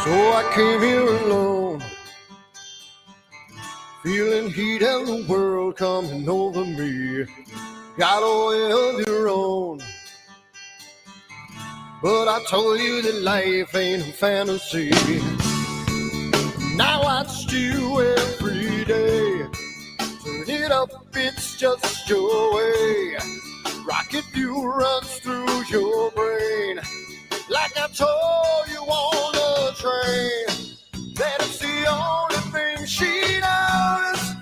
So I came here alone, feeling heat and the world coming over me. Got a way of your own, but I told you that life ain't a fantasy. Now I watch you every day. Turn it up, it's just your way. Rocket fuel runs through your brain. Like I told you on the train, that it's the only thing she knows.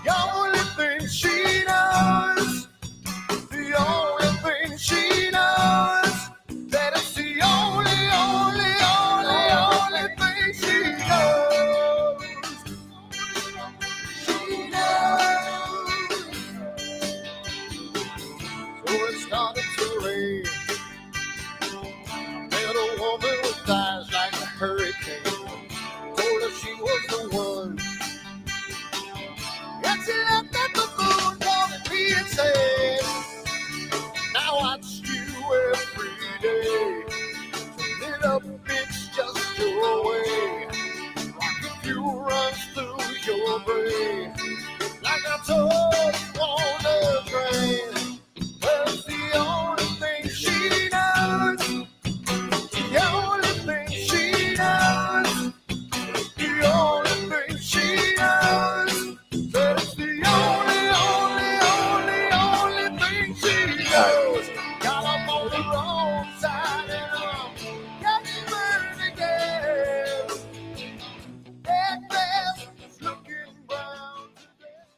The only thing she knows. The only thing she knows. That it's the only thing she knows. She knows. So it started to rain. A woman with eyes like a hurricane. Told her she was the one. And she left at the moon, calling me insane. Now I watch you every day. Turn it up, it's just your way. Rocket fuel runs through your brain. Like I told you on the train. Well, it's the only thing she knows. The only thing she knows, the only thing she knows, that it's the only thing she knows. Got up on the wrong side and I'm getting burned again. That glass is looking brown today.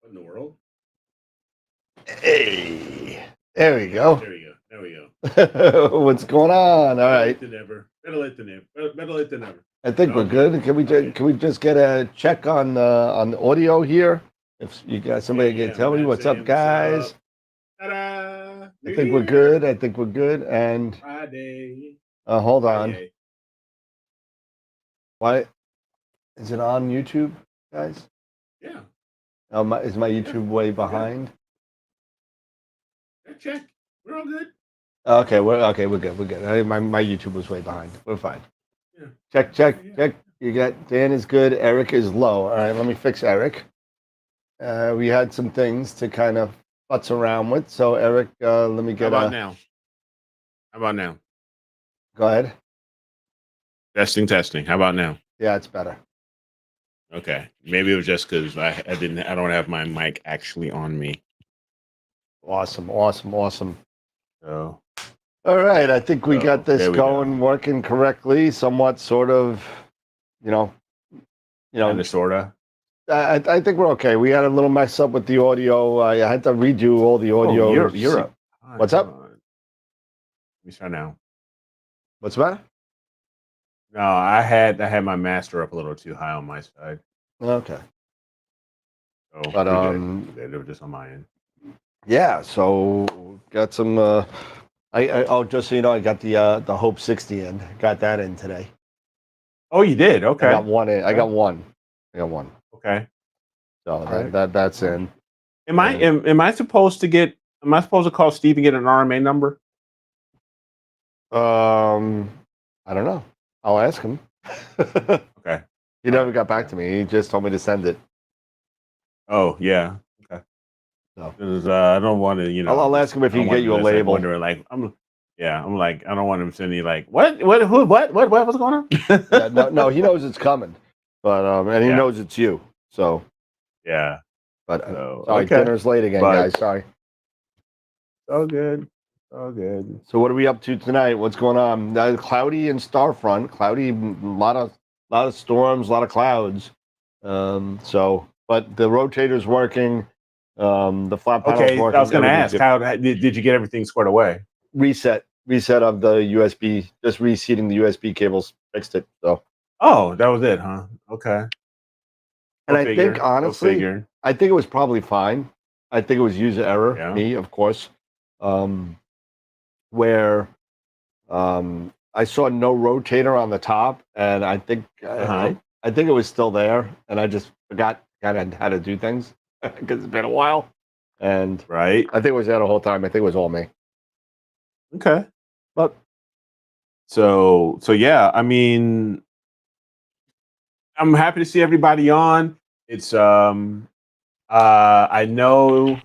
In the world? Hey, there we go. There we go. There we go. What's going on? All right. Better late than never. Better late than never. I think we're good. Can we just get a check on the audio here? If you guys, somebody can tell me what's up, guys. Ta-da! I think we're good. I think we're good. And Friday. hold on. Friday. Why is it on YouTube, guys? Yeah. Is my YouTube way behind? Check. We're all good. Okay, we're good. We're good. My YouTube was way behind. We're fine. Yeah. Check. You got Dan is good. Eric is low. All right, let me fix Eric. We had some things to kind of futz around with. So Eric, let me get. How about now? Go ahead. Testing. How about now? Yeah, it's better. Okay. Maybe it was just because I don't have my mic actually on me. Awesome. So All right, I think we got this going, working correctly, somewhat, sort of, kind of, sorta. I think we're okay. We had a little mess up with the audio. I had to redo all the audio. Europe. What's up? Let me try now. What's the matter? No, I had my master up a little too high on my side. Okay. So But they were just on my end. yeah. So got some. Just so you know, I got the Hope 60 in. Got that in today. Oh, you did? Okay. I got one in. I got one. Okay. So Right. that's in. Am I supposed to call Steve and get an RMA number? I don't know. I'll ask him. Okay. He never got back to me. He just told me to send it. Oh yeah. Okay. So I don't want to, I'll ask him if he can get you a label. Wondering, I'm like, I don't want him sending like what what's going on? Yeah, no, he knows it's coming, but and he knows it's you. So yeah. But So, sorry, okay. Dinner's late again, guys. Sorry. So good. So what are we up to tonight? What's going on? Cloudy and Starfront. Cloudy, a lot of storms, a lot of clouds. But the rotator's working. The flat panel's working. I was going to ask, how did you get everything squared away? Reset of the USB. Just reseating the USB cables fixed it. So. Oh, that was it, huh? Okay. And I think honestly, I think it was probably fine. I think it was user error. Yeah. Me, of course. Where I saw no rotator on the top, and I think I think it was still there, and I just forgot kind of how to do things because it's been a while. And Right. I think it was there the whole time. I think it was all me. Okay. But So yeah, I mean, I'm happy to see everybody on. It's I know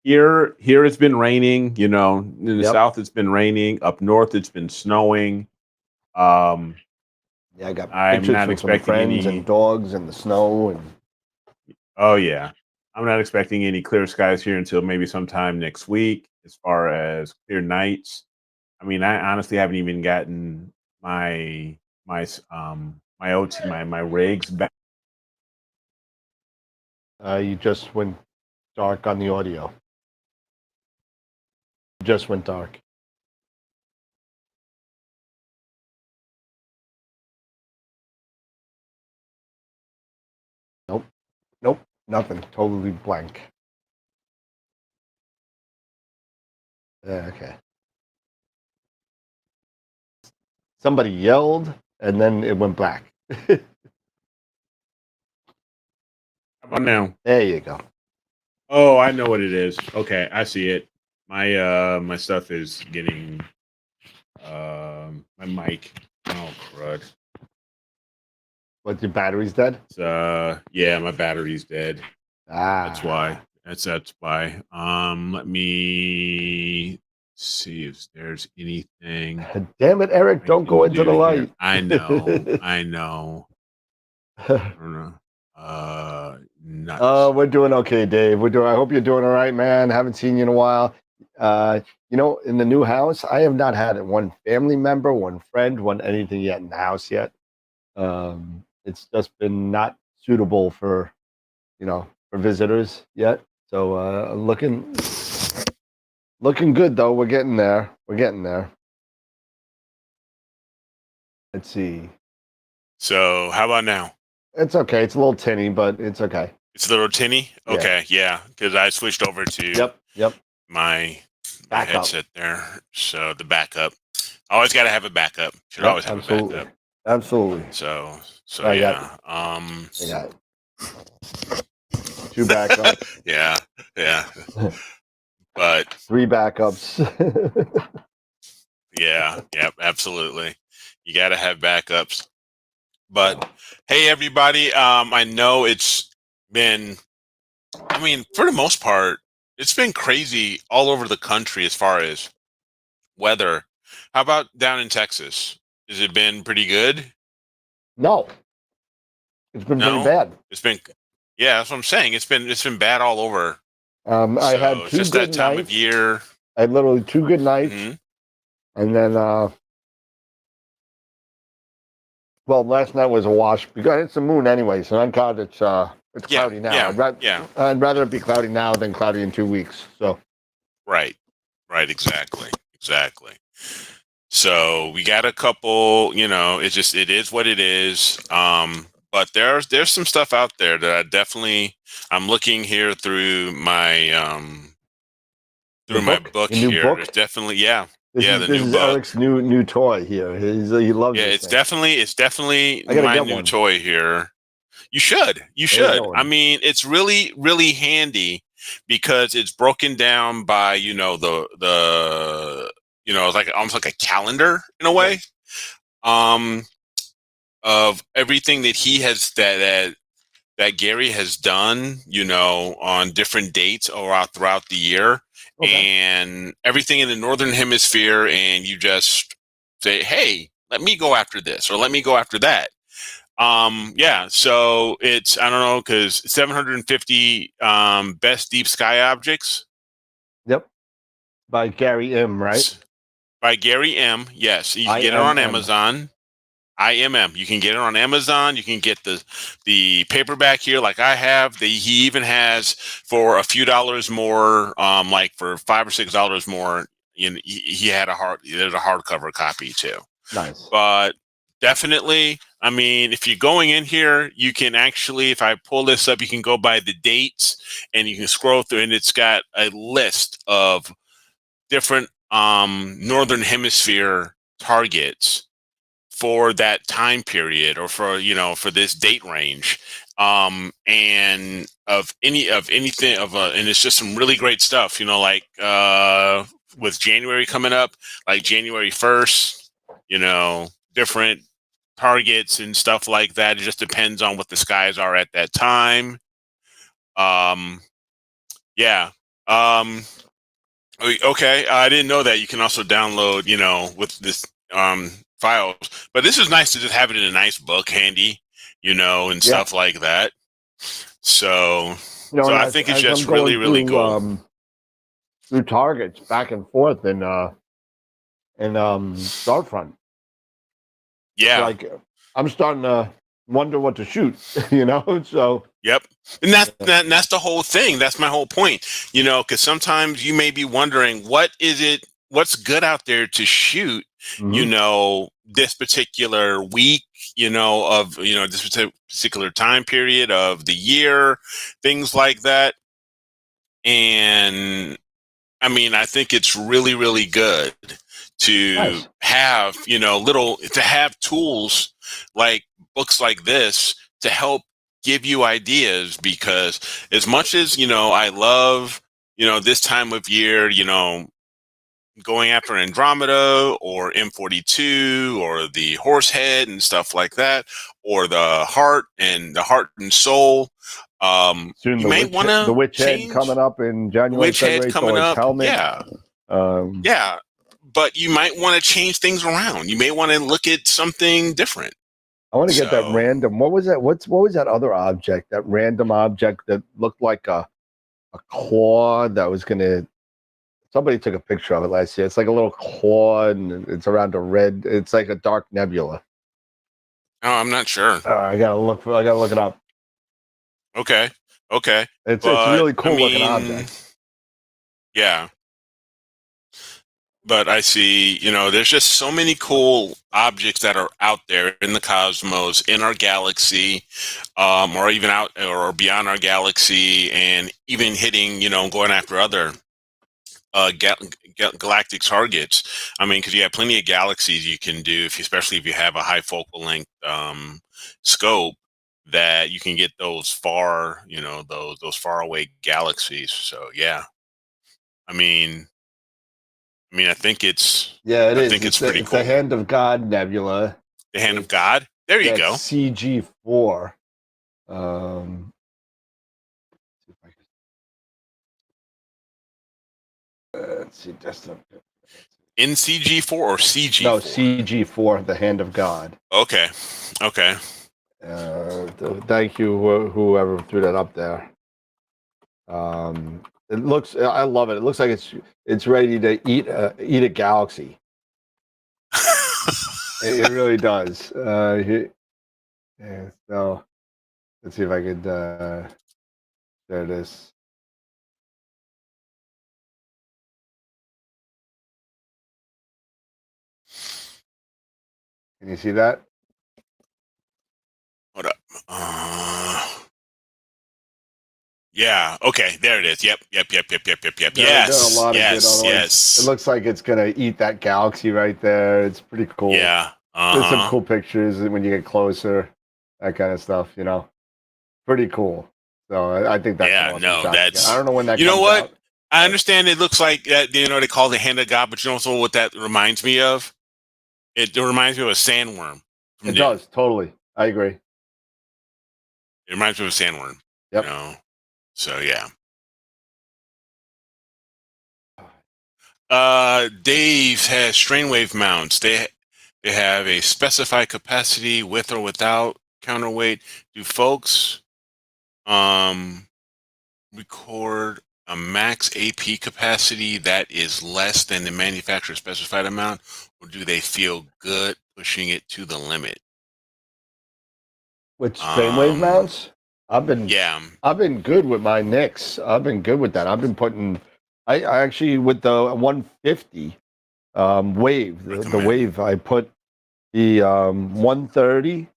here it's been raining, you know, in the south it's been raining, up north it's been snowing. Yeah, I got I'm pictures not from some expecting friends any and dogs and the snow and Oh yeah. I'm not expecting any clear skies here until maybe sometime next week as far as clear nights. I mean, I honestly haven't even gotten my OT my rigs back. you just went dark on the audio. You just went dark. Nope. Nope. Nothing. Totally blank. Okay. Somebody yelled and then it went black. How about now? There you go. Oh, I know what it is. Okay, I see it. My stuff is getting my mic. Oh crud. What, your battery's dead? Yeah, my battery's dead. That's why. That's why. Let me see if there's anything. Damn it, Eric, I don't can go into do the here. light. I know. I know. I don't know. Nuts. We're doing okay, Dave. I hope you're doing all right, man. Haven't seen you in a while. You know, in the new house, I have not had one family member, one friend, one anything yet in the house yet. It's just been not suitable for, you know, for visitors yet. So looking good though. We're getting there. We're getting there. Let's see. So how about now? It's okay. It's a little tinny, but it's okay. It's a little tinny. Yeah. Okay, yeah, because I switched over to Yep. my Backup. headset there. So the backup. Always got to have a backup. Should always have absolutely. a backup. Absolutely. So I yeah. I got 2 backups. yeah. But 3 backups. yeah, absolutely. You got to have backups. But hey, everybody. I know it's been. I mean, for the most part, it's been crazy all over the country as far as weather. How about down in Texas? Has it been pretty good? No. It's been pretty No, bad. it's been. Yeah, that's what I'm saying. It's been bad all over. I had So it's 2 just good that time nights. of year. I had literally 2 good nights. Mhm. And then well, last night was a wash because it's the moon anyway, so thank God it's cloudy now. I'd rather it be cloudy now than cloudy in 2 weeks. So Right, exactly. So we got a couple, you know, it is what it is. But there's some stuff out there that I'm looking here through my book here. Book? There's definitely the This new is book. Eric's new toy here. He loves Yeah, this it's definitely I gotta my get new one. toy here. You should. I mean, it's really, really handy because it's broken down by, you know, the it's like almost like a calendar in a way. Of everything that he has that Gary has done, you know, on different dates or throughout the year, and everything in the northern hemisphere, and you just say, hey, let me go after this or let me go after that. So it's, I don't know, because 750 best deep sky objects. Yep. By Gary M, right? By Gary M. Yes. You can get it on Amazon. IMM. You can get it on Amazon. You can get the paperback here, like I have. He even has for a few dollars more, like for $5 or $6 more. He had there's a hardcover copy too. Nice. But definitely, I mean, if you're going in here, you can actually, if I pull this up, you can go by the dates and you can scroll through, and it's got a list of different northern hemisphere targets for that time period, or for, for this date range, and of anything and it's just some really great stuff, like with January coming up, like January 1st, different targets and stuff like that. It just depends on what the skies are at that time. Yeah. Okay, I didn't know that you can also download, with this files. But this is nice to just have it in a nice book handy, and stuff like that. So, I think it's just really, really cool. Through targets back and forth in Starfront. Yeah, like I'm starting to wonder what to shoot. So. Yep. And that's the whole thing. That's my whole point. Because sometimes you may be wondering, what's good out there to shoot, this particular week, of, this particular time period of the year, things like that. And I mean, I think it's really, really good to have, to have tools like books like this to help give you ideas, because as much as, I love, this time of year, going after Andromeda or M42 or the Horsehead and stuff like that, or the Heart and Soul. Soon you may want to the Witch Head coming up in January. Witch Head coming up. Helmet. Yeah. Yeah. But you might want to change things around. You may want to look at something different. I want to get that random. What was that? What was that other object? That random object that looked like a claw that was gonna. Somebody took a picture of it last year. It's like a little claw, and it's around a red. It's like a dark nebula. Oh, I'm not sure. I gotta look it up. Okay. It's a really cool looking object. Yeah. But I see, there's just so many cool objects that are out there in the cosmos, in our galaxy, or even out or beyond our galaxy, and even hitting, going after other galactic targets. I mean, because you have plenty of galaxies you can do, especially if you have a high focal length scope, that you can get those far, those far away galaxies. So yeah, I mean, I think it's I think it's pretty cool. The Hand of God Nebula. The Hand of God. There you go. CG4. Let's see. In CG4 or CG4? No, CG4. The Hand of God. Okay. Thank you, whoever threw that up there. It looks. I love it. It looks like it's ready to eat a galaxy. it really does. So let's see if I could. There it is. Can you see that? Hold up. Yeah. Okay. There it is. Yep. Yes. It looks like it's gonna eat that galaxy right there. It's pretty cool. Yeah. There's some cool pictures when you get closer. That kind of stuff. Pretty cool. So I think that's I don't know when that. You know what? Out. I understand. It looks like that. They call it the Hand of God, but you know also what that reminds me of? It reminds me of a sandworm. It does totally. I agree. It reminds me of a sandworm. Yep. So yeah. Dave has strainwave mounts. They have a specified capacity with or without counterweight. Do folks record a max AP capacity that is less than the manufacturer specified amount, or do they feel good pushing it to the limit? With strainwave mounts? I've been good with my Nix. I've been good with that. I've been putting. I actually with the 150 wave, the wave. I put the 130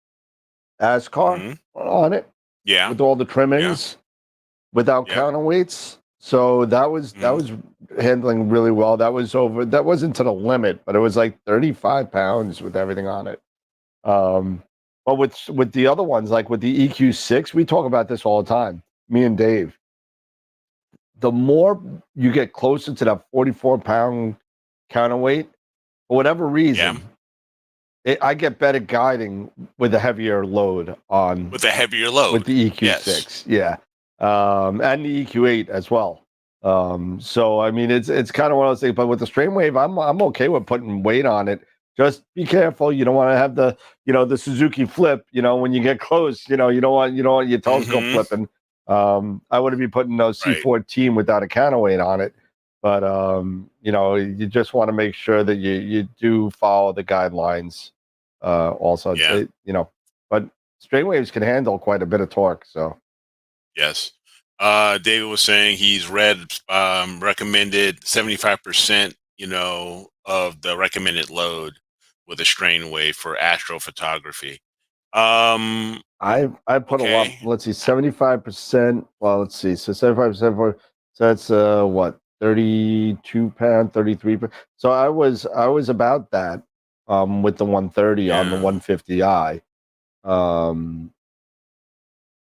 ASCAR on it. Yeah, with all the trimmings, without counterweights. So that was handling really well. That was over. That wasn't to the limit, but it was like 35 pounds with everything on it. But with the other ones, like with the EQ6, we talk about this all the time, me and Dave. The more you get closer to that 44-pound counterweight, for whatever reason, I get better guiding with a heavier load on with a heavier load with the EQ6, yeah, and the EQ8 as well. So I mean, it's kind of one of those things. But with the strain wave, I'm okay with putting weight on it. Just be careful. You don't want to have the Suzuki flip. When you get close, you don't want your telescope flipping. I wouldn't be putting those C14 without a counterweight on it. But you just want to make sure that you do follow the guidelines. Also, but strain waves can handle quite a bit of torque. So yes. David was saying he's read recommended 75%, of the recommended load with a strain wave for astrophotography. I put a lot. Let's see, 75%. Well, let's see. So 75% for that's what 32-pound, 33. So I was about that with the 130 on the 150i.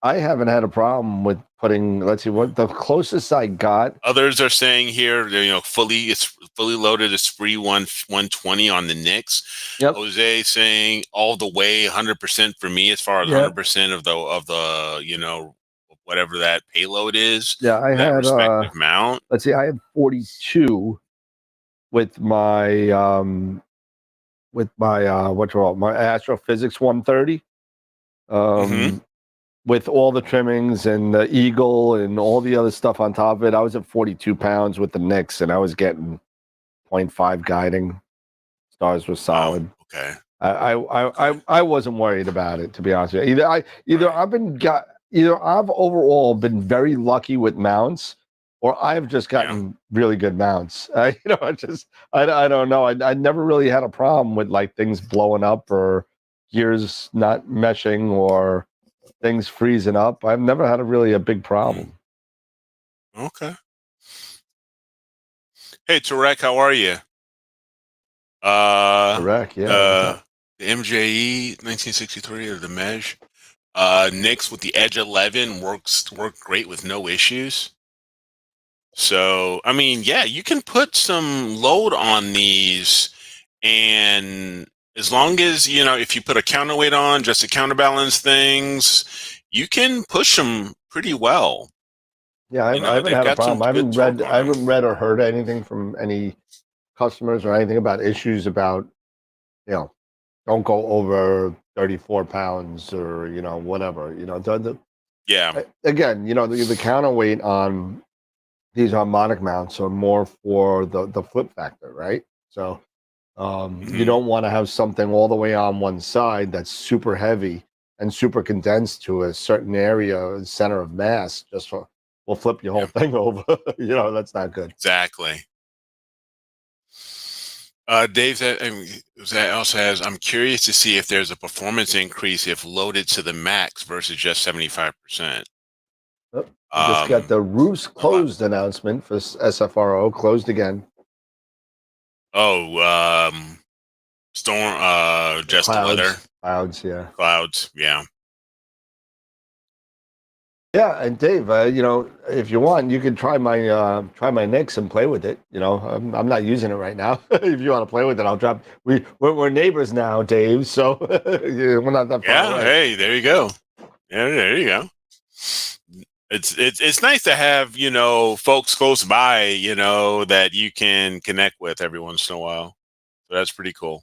I haven't had a problem with putting. Let's see what the closest I got. Others are saying here, it's fully loaded. It's free 120 on the Nix. Yep. Jose saying all the way 100% for me as far as 100% of the whatever that payload is. Yeah, I had respective mount. Let's see, I had 42 with my my astrophysics 130. With all the trimmings and the Eagle and all the other stuff on top of it, I was at 42 pounds with the Nix, and I was getting 0.5 guiding. Stars were solid. Wow. Okay. I wasn't worried about it, to be honest with you. Either I've overall been very lucky with mounts, or I've just gotten really good mounts. I don't know. I never really had a problem with like things blowing up or gears not meshing or things freezing up. I've never had a big problem. Okay. Hey, Tarek, how are you? Tarek, yeah. The MJE 1963 or the Mesh. Nix with the Edge 11 worked great with no issues. So, I mean, yeah, you can put some load on these, and as long as, if you put a counterweight on just to counterbalance things, you can push them pretty well. Yeah, I haven't had a problem. I haven't read or heard anything from any customers or anything about issues about, don't go over 34 pounds or, whatever, yeah. Again, the counterweight on these harmonic mounts are more for the flip factor, right? So you don't want to have something all the way on one side that's super heavy and super condensed to a certain area, center of mass, will flip your whole thing over. That's not good. Exactly. Dave that also has, I'm curious to see if there's a performance increase if loaded to the max versus just 75%. Just got the roofs closed announcement for SFRO, closed again. Oh, storm, just clouds, the weather. Clouds, yeah. Clouds, yeah. Yeah, and Dave, if you want, you can try my Nix and play with it. I'm not using it right now. If you want to play with it, I'll drop. We're neighbors now, Dave. So we're not that far away. Hey, there you go. Yeah, there you go. It's nice to have folks close by that you can connect with every once in a while. So that's pretty cool.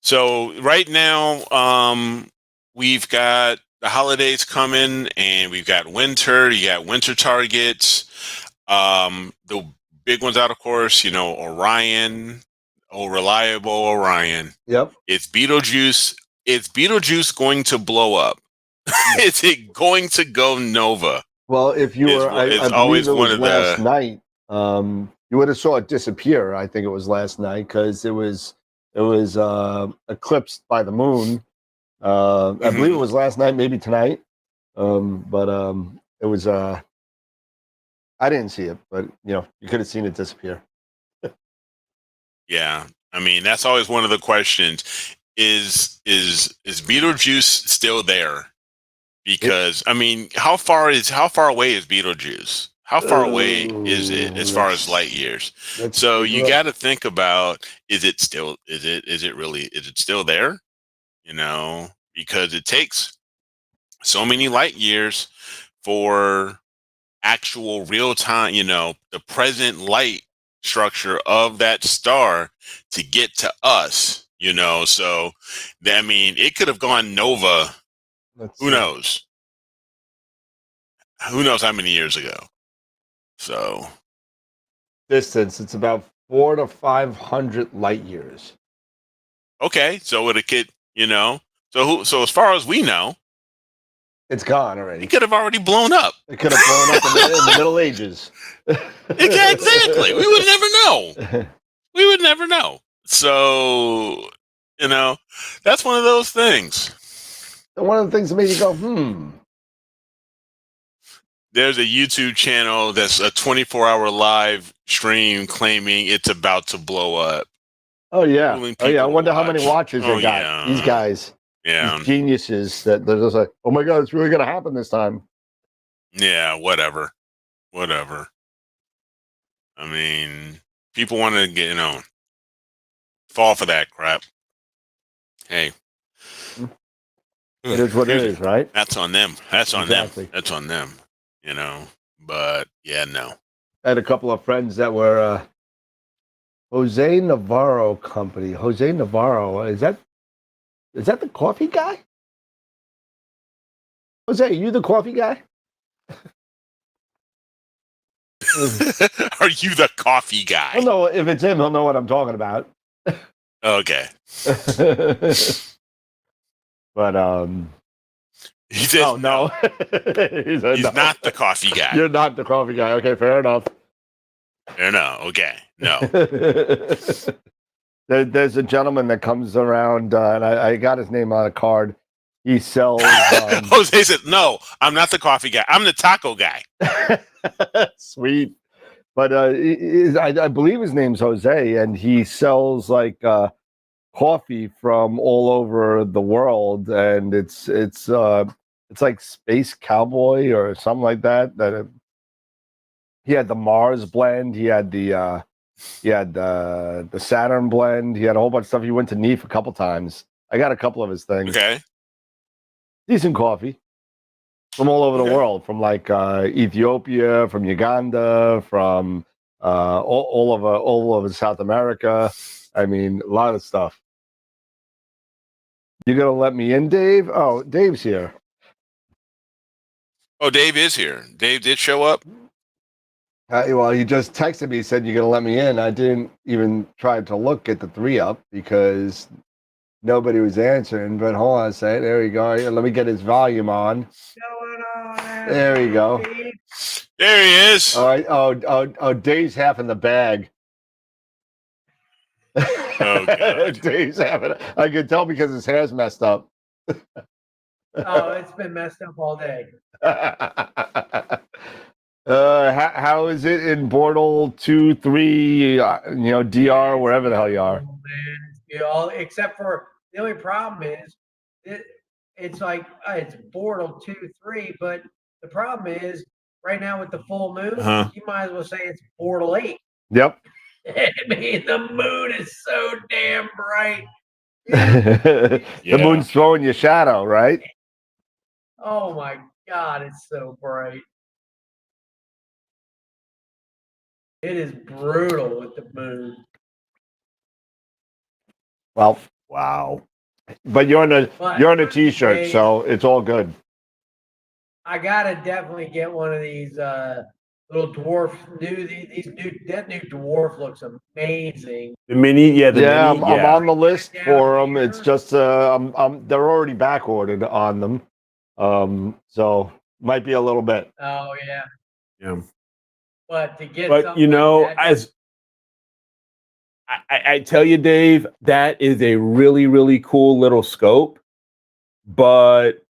So right now, we've got the holidays coming, and we've got winter. You got winter targets. The big ones out, of course, Orion, reliable Orion. Yep. It's Betelgeuse. Is Betelgeuse going to blow up? Is it going to go nova? Well, if you were, I believe it was last night. You would have saw it disappear. I think it was last night because it was eclipsed by the moon. I believe it was last night, maybe tonight. But it was. I didn't see it, but you could have seen it disappear. Yeah, I mean, that's always one of the questions. Is Beetlejuice still there? Because I mean, how far away is Beetlejuice? How far away is it as far as light years? So you got to think about: is it still there? You know, because it takes so many light years for actual real time, the present light structure of that star to get to us, so I mean, it could have gone nova. Who knows how many years ago. So distance, it's about 400 to 500 light years. Okay, so it could, so as far as we know, it's gone already. It could have already blown up. It could have blown up in the Middle Ages. Exactly. We would never know. We would never know. So, that's one of those things. One of the things that made you go, There's a YouTube channel that's a 24-hour live stream claiming it's about to blow up. Oh yeah. I wonder how many watches they got. Yeah. These guys. Yeah. These geniuses that they're just like, oh my God, it's really going to happen this time. Yeah, whatever. I mean, people want to get, fall for that crap. Hey. It is what it is, right? That's on them. That's on them. That's on them. But yeah, no. I had a couple of friends that were Jose Navarro company. Jose Navarro, is that the coffee guy? Jose, are you the coffee guy? Are you the coffee guy? I don't know if it's him. He'll know what I'm talking about. Okay. But he says, oh no, he's no. Not the coffee guy. You're not the coffee guy. Okay, fair enough. No, okay, no. There's a gentleman that comes around, and I got his name on a card. He sells. Jose said, "No, I'm not the coffee guy. I'm the taco guy." Sweet, but I believe his name's Jose, and he sells like coffee from all over the world, and it's like Space Cowboy or something like that. He had the Mars blend. He had the Saturn blend. He had a whole bunch of stuff. He went to NEAF a couple times. I got a couple of his things. Okay. Decent coffee from all over the world, from like Ethiopia, from Uganda, from all over South America. I mean, a lot of stuff. You gonna let me in, Dave? Oh, Dave's here. Oh, Dave is here. Dave did show up. Well, he just texted me, said, you're going to let me in. I didn't even try to look at the 3-up because nobody was answering. But hold on a second. There we go. Let me get his volume on. There we go. There he is. All right. Oh, Dave's half in the bag. Oh, God. Dave's half in it. I can tell because his hair's messed up. Oh, it's been messed up all day. How is it in Bortle 2, 3, DR, wherever the hell you are? Oh, man, except for the only problem is it's like it's Bortle 2, 3, but the problem is right now with the full moon, you might as well say it's Bortle 8. Yep. I mean, the moon is so damn bright. The moon's throwing you shadow, right? Oh my God, it's so bright. It is brutal with the moon. Well, wow. But you're on a t-shirt, so it's all good. I gotta definitely get one of these little dwarf that new dwarf looks amazing. The mini, I'm on the list for them. It's just they're already back ordered on them. So might be a little bit. Oh yeah. Yeah. But to get as I tell you, Dave, that is a really, really cool little scope. But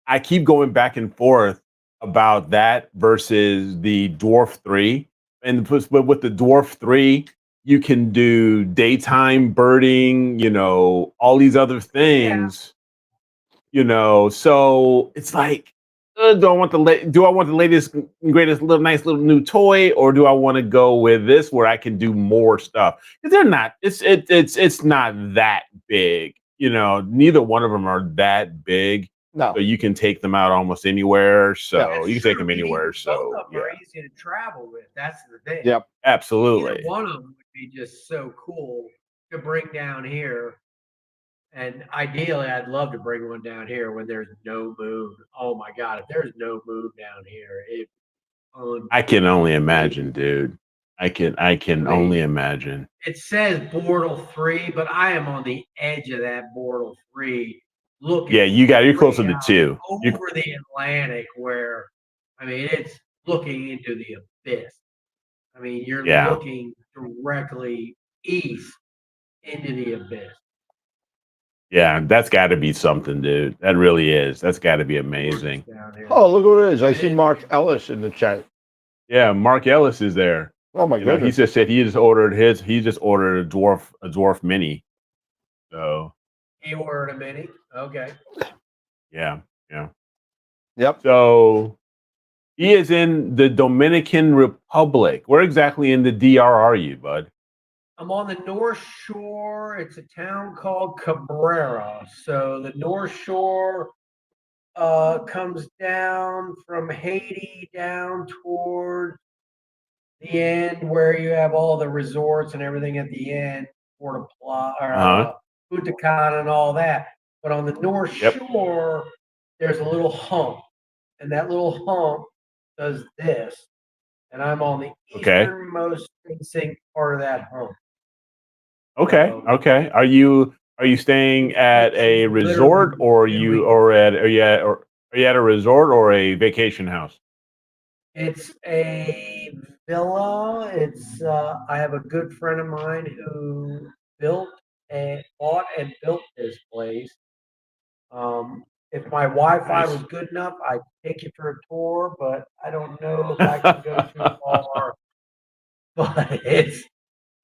I keep going back and forth about that versus the Dwarf 3. And with the Dwarf 3, You can do daytime birding, you know, all these other things, you know. So it's like, do I want the latest and greatest little nice little new toy, or do I want to go with this where I can do more stuff? Because they're not. It's not that big, you know. Neither one of them are that big. No. So you can take them out almost anywhere. So That's you can take true. them anywhere. Both So of them are easy to travel with. That's the thing. Yep. absolutely. Either one of them would be just so cool to bring down here. And ideally, I'd love to bring one down here when there's no moon. Oh my God, if there's no moon down here, I can only imagine, dude. I can only imagine. It says Bortle 3, but I am on the edge of that Bortle 3 looking. Yeah, you're closer to 2. Over the Atlantic where, I mean, it's looking into the abyss. I mean, you're looking directly east into the abyss. Yeah, that's got to be something, dude. That really is. That's got to be amazing. Oh, look who it is. I see Mark Ellis in the chat. Yeah, Mark Ellis is there. Oh my goodness. He just said he just ordered a dwarf mini. So he ordered a mini. Okay. Yeah. Yep. So he is in the Dominican Republic. Where exactly in the DR are you, bud? I'm on the North Shore. It's a town called Cabrera. So the North Shore comes down from Haiti down toward the end where you have all the resorts and everything at the end, Punta Cana and all that. But on the North Shore, there's a little hump, and that little hump does this, and I'm on the easternmost facing part of that hump. Okay. Are you staying at a resort, or are you at a resort or a vacation house? It's a villa. It's I have a good friend of mine who bought and built this place. If my Wi-Fi was good enough, I'd take you for a tour, but I don't know if I can go too far. But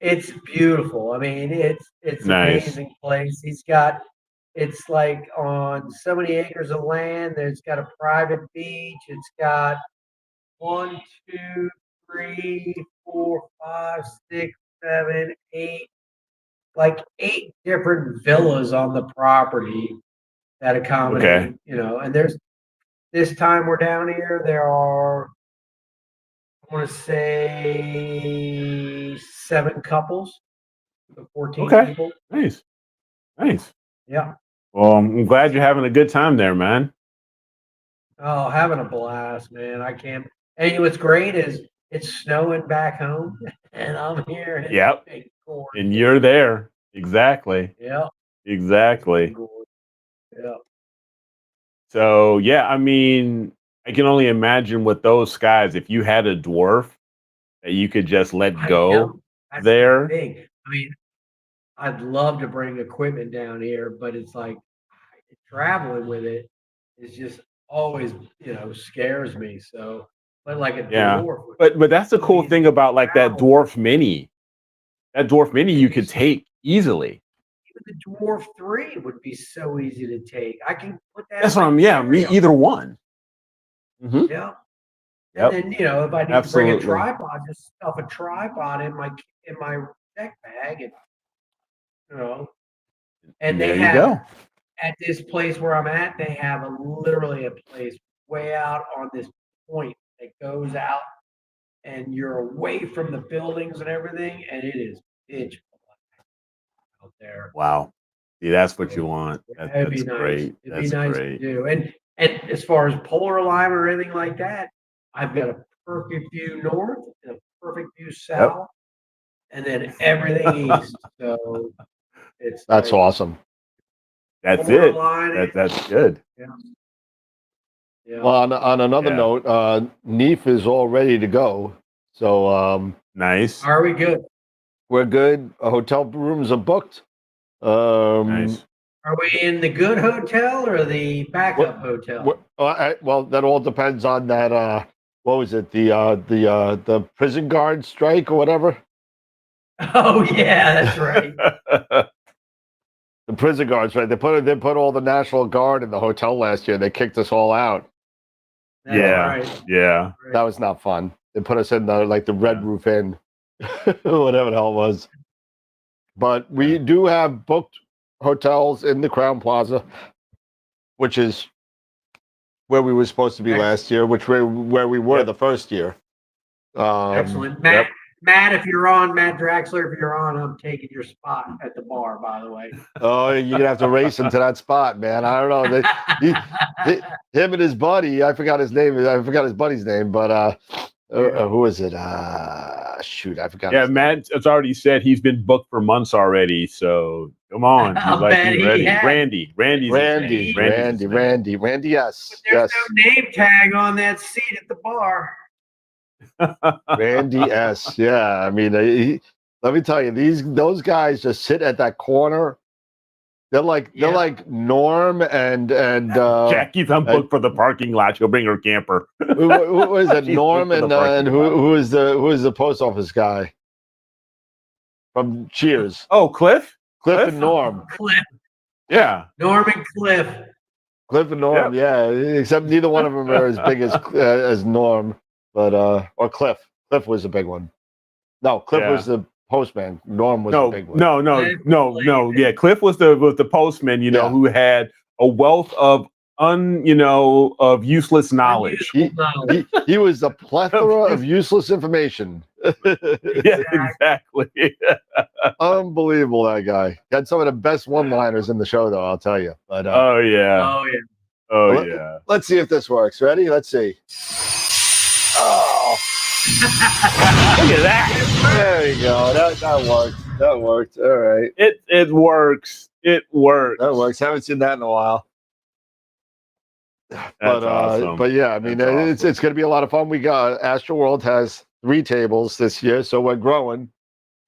it's beautiful. I mean, it's an amazing place. It's like on so many acres of land. There's got a private beach. It's got 1, 2, 3, 4, 5, 6, 7, 8, like 8 different villas on the property that accommodate, you know, and there's this time we're down here, there are, I want to say 7 couples, so 14 people. Nice. Yeah. Well, I'm glad you're having a good time there, man. Oh, having a blast, man. I can't. And what's great is it's snowing back home, and I'm here. Yep. And you're there. Exactly. Yeah. Exactly. Yeah. So, yeah, I mean, I can only imagine with those skies, if you had a dwarf that you could just let go there. The thing. I mean, I'd love to bring equipment down here, but it's like traveling with it is just always, you know, scares me. So, but like a dwarf. But that's the cool thing about like that dwarf mini. That dwarf mini you could take easily. Even the Dwarf 3 would be so easy to take. I can put that. That's what I'm. Yeah, me either one. Mm-hmm. Yeah. And then, you know, if I need to bring a tripod, just stuff a tripod in my check bag, and you know. And they have at this place where I'm at, they have literally a place way out on this point that goes out, and you're away from the buildings and everything, and it is pitch black out there. Wow. See, that's what you want. That'd be nice. Great. It'd be nice to do. And as far as polar alignment or anything like that, I've got a perfect view north and a perfect view south, and then everything east. So that's awesome. That's it. That's good. Yeah. Well, on another note, Neef is all ready to go. So nice. Are we good? We're good. Hotel rooms are booked. Nice. Are we in the good hotel or the backup hotel? Well, that all depends on that. What was it? The prison guard strike or whatever. Oh yeah, that's right. The prison guards, right? They put all the National Guard in the hotel last year. They kicked us all out. That's Yeah. right. Yeah. That was not fun. They put us in the Red Yeah. Roof Inn, whatever the hell it was. But we do have booked hotels in the Crown Plaza, which is where we were supposed to be last year, where we were the first year. Excellent, Matt, if you're on, Matt Draxler, if you're on, I'm taking your spot at the bar. By the way. Oh, you're gonna have to race into that spot, man. I don't know. Him and his buddy. I forgot his name. I forgot his buddy's name, but who is it? Shoot, I forgot. Yeah, Matt has already said he's been booked for months already. So come on, he's ready. Randy. Yes, but there's no name tag on that seat at the bar. Randy S. Yeah, I mean, let me tell you, those guys just sit at that corner. They're like Norm and Jackie's unbooked for the parking lot. She'll bring her camper. who is it? Norm and who is the post office guy from Cheers? Oh, Cliff and Norm. Cliff. Yeah. Norm and Cliff. Cliff and Norm. Yep. Yeah, except neither one of them are as big as Norm. But or Cliff. Cliff was a big one. No, Cliff was the postman. Norm was a big one. No. Yeah, Cliff was the postman. Who had a wealth of of useless knowledge. He was a plethora of useless information. Yeah, exactly. Unbelievable, that guy. Had some of the best one-liners in the show, though. I'll tell you. But oh yeah. Let's see if this works. Ready? Let's see. Oh. Look at that. There you go. That worked. All right. It works. It works. That works. Haven't seen that in a while. That's awesome. But yeah, I mean, it's going to be a lot of fun. We got AstroWorld has 3 tables this year, so we're growing.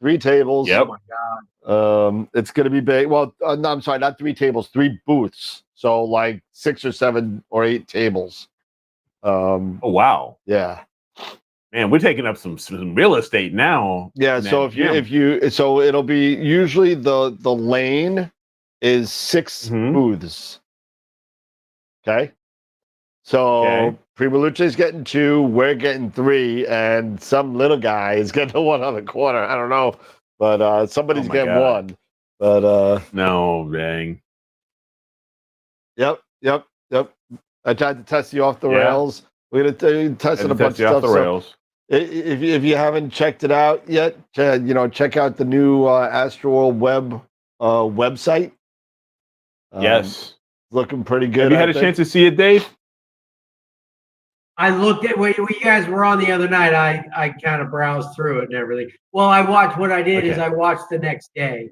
3 tables. Yep. Oh my God. It's going to be big. Well, no, I'm sorry, not 3 tables, 3 booths. So like 6 or 7 or 8 tables. Oh wow. Yeah. Man, we're taking up some real estate now. Yeah. So so it'll be usually the lane is 6 booths. Okay. So Prima Luce's getting 2, we're getting 3, and some little guy is getting the one on the corner. I don't know, but somebody's getting 1. But no, dang. Yep. I tried to test you off the rails. We're gonna test a bunch of stuff. Off the rails. If you haven't checked it out yet, check out the new AstroWorld website. Yes, looking pretty good. Have you had a chance to see it, Dave? I looked at what you guys were on the other night. I kind of browsed through it and everything. Well, I watched. What I did is I watched the next day.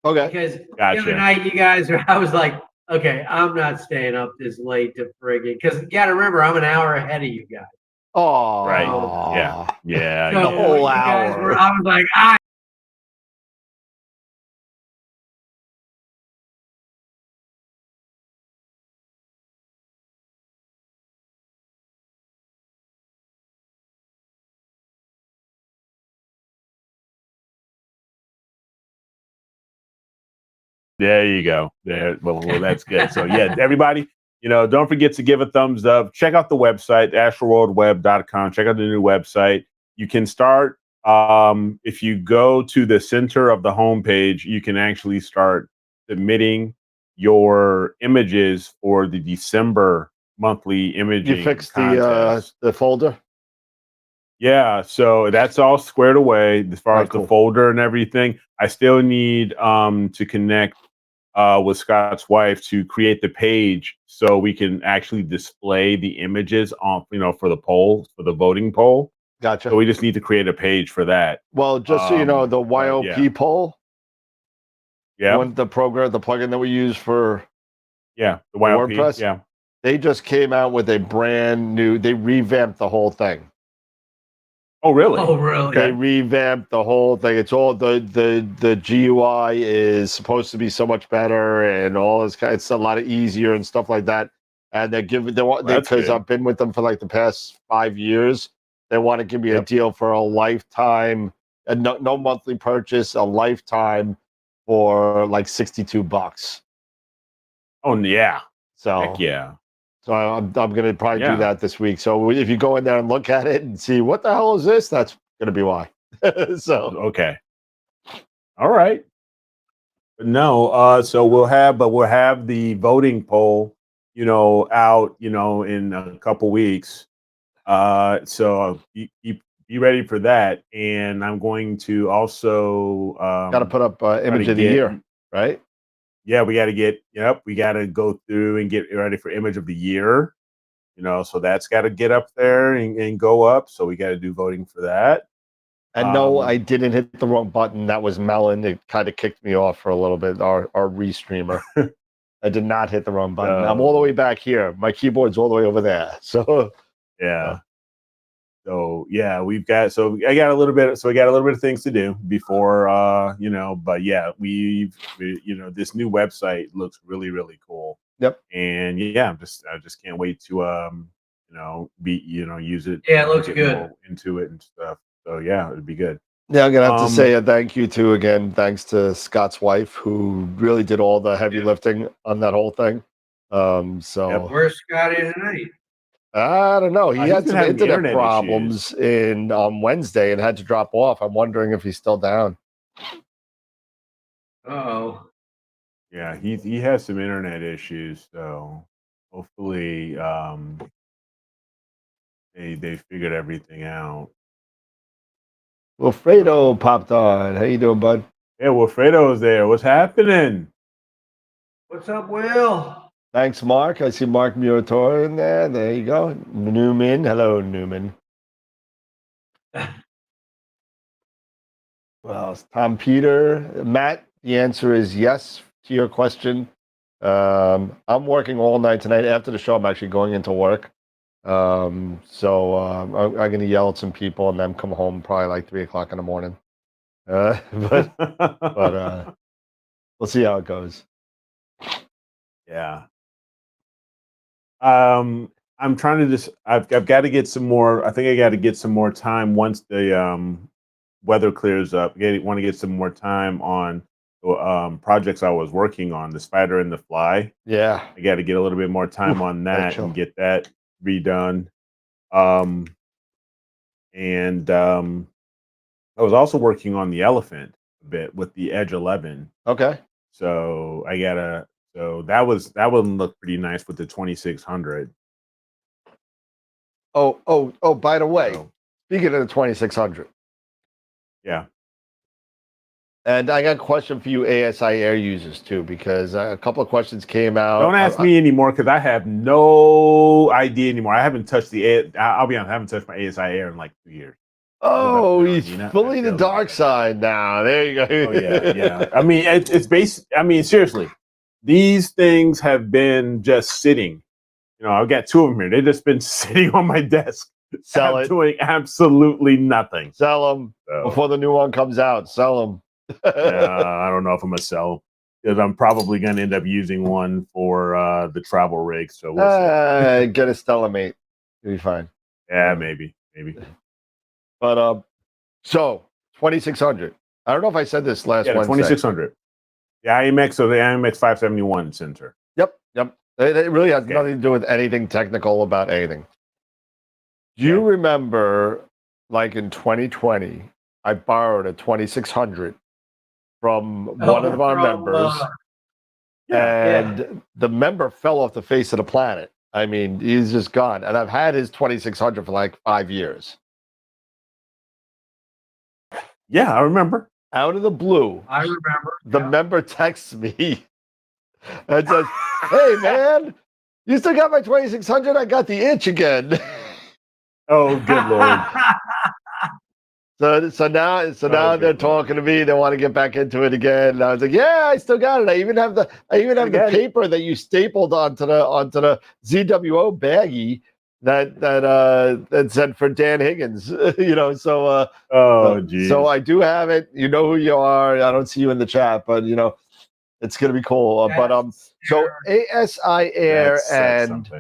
Okay. Because the other night you guys, I was like, okay, I'm not staying up this late to friggin'. Because you got to remember, I'm an hour ahead of you guys. Oh, right. Yeah. So the whole hour. I was like, There you go. There. Well, that's good. So yeah, everybody, don't forget to give a thumbs up. Check out the website, AstroWorldWeb.com. Check out the new website. You can start if you go to the center of the homepage, you can actually start submitting your images for the December monthly imaging. You fixed contest. the folder? Yeah, so that's all squared away as far as the folder and everything. I still need to connect with Scott's wife to create the page so we can actually display the images on, for the poll, for the voting poll. Gotcha. So we just need to create a page for that. Well, just so you know, the YOP poll. Yeah. The plugin that we use for the YOP, WordPress. Yeah. They just came out with a brand new. They revamped the whole thing. Oh really? Oh really? They revamped the whole thing. It's all the GUI is supposed to be so much better and all this kind. It's a lot easier and stuff like that. And they're giving because I've been with them for like the past 5 years. They want to give me a deal for a lifetime and no monthly purchase, a lifetime for like $62. Oh yeah. So Heck yeah. So I'm gonna probably do Yeah. that this week. So if you go in there and look at it and see what the hell is this, that's gonna be why. So Okay. All right. No, so we'll have the voting poll, out, in a couple weeks. So be ready for that. And I'm going to also got to put up image of the year, right? Yeah, we got to go through and get ready for image of the year. So that's got to get up there and go up. So we got to do voting for that. And no, I didn't hit the wrong button. That was Melon. It kind of kicked me off for a little bit. Our restreamer. I did not hit the wrong button. I'm all the way back here. My keyboard's all the way over there. So yeah. So yeah, I got a little bit of things to do before but yeah, we this new website looks really, really cool. Yep. And yeah, I just can't wait to use it. Yeah, it looks get good. more into it and stuff. So yeah, it'd be good. Yeah, I'm gonna have to say a thank you to again. Thanks to Scott's wife, who really did all the heavy lifting on that whole thing. So where's Scotty tonight? I don't know. He had some internet problems issues. on Wednesday and had to drop off. I'm wondering if he's still down. Oh. Yeah, he has some internet issues, so hopefully they figured everything out. Wilfredo popped on. How you doing, bud? Yeah, Wilfredo's there. What's happening? What's up, Will? Thanks, Mark. I see Mark Murator in there. There you go. Newman. Hello, Newman. Well, it's Tom Peter. Matt, the answer is yes to your question. I'm working all night tonight. After the show, I'm actually going into work. So I'm going to yell at some people and then come home probably like 3 o'clock in the morning. But we'll see how it goes. Yeah. I'm trying to I've got to get some more. I think I got to get some more time once the weather clears up. Want to get some more time on projects I was working on, the Spider and the Fly. Yeah, I got to get a little bit more time on that and get that redone. And I was also working on the elephant a bit with the Edge 11. Okay. So I gotta. So that one looked pretty nice with the 2600. Oh! By the way, speaking of the 2600, yeah. And I got a question for you, ASI Air users too, because a couple of questions came out. Don't ask me anymore because I have no idea anymore. I haven't touched I'll be honest, I haven't touched my ASI Air in like 2 years. Oh, he's fully the dark side now. There you go. Oh yeah. I mean, it's basic. I mean, seriously, these things have been just sitting. I've got 2 of them here. They've just been sitting on my desk, doing absolutely nothing. Sell them before the new one comes out. Sell them. I don't know if I'm gonna sell because I'm probably gonna end up using one for the travel rig. So we'll get a Stellamate. You'll be fine. Yeah, maybe. But so 2600. I don't know if I said this last Wednesday. 2600. The IMX, so the IMX 571 sensor. Yep. It really has nothing to do with anything technical about anything. Do you remember, like in 2020, I borrowed a 2600 from one of our members, and the member fell off the face of the planet. I mean, he's just gone. And I've had his 2600 for like 5 years. Yeah, I remember. Out of the blue, I remember. The member texts me and says, "Hey, man, you still got my 2600? I got the itch again." Oh, good Lord. So now they're talking to me. They want to get back into it again. And I was like, "Yeah, I still got it. I even have the paper that you stapled onto the ZWO baggie that said for Dan Higgins." So so I do have it. You know who you are. I don't see you in the chat, but it's gonna be cool. So ASI Air and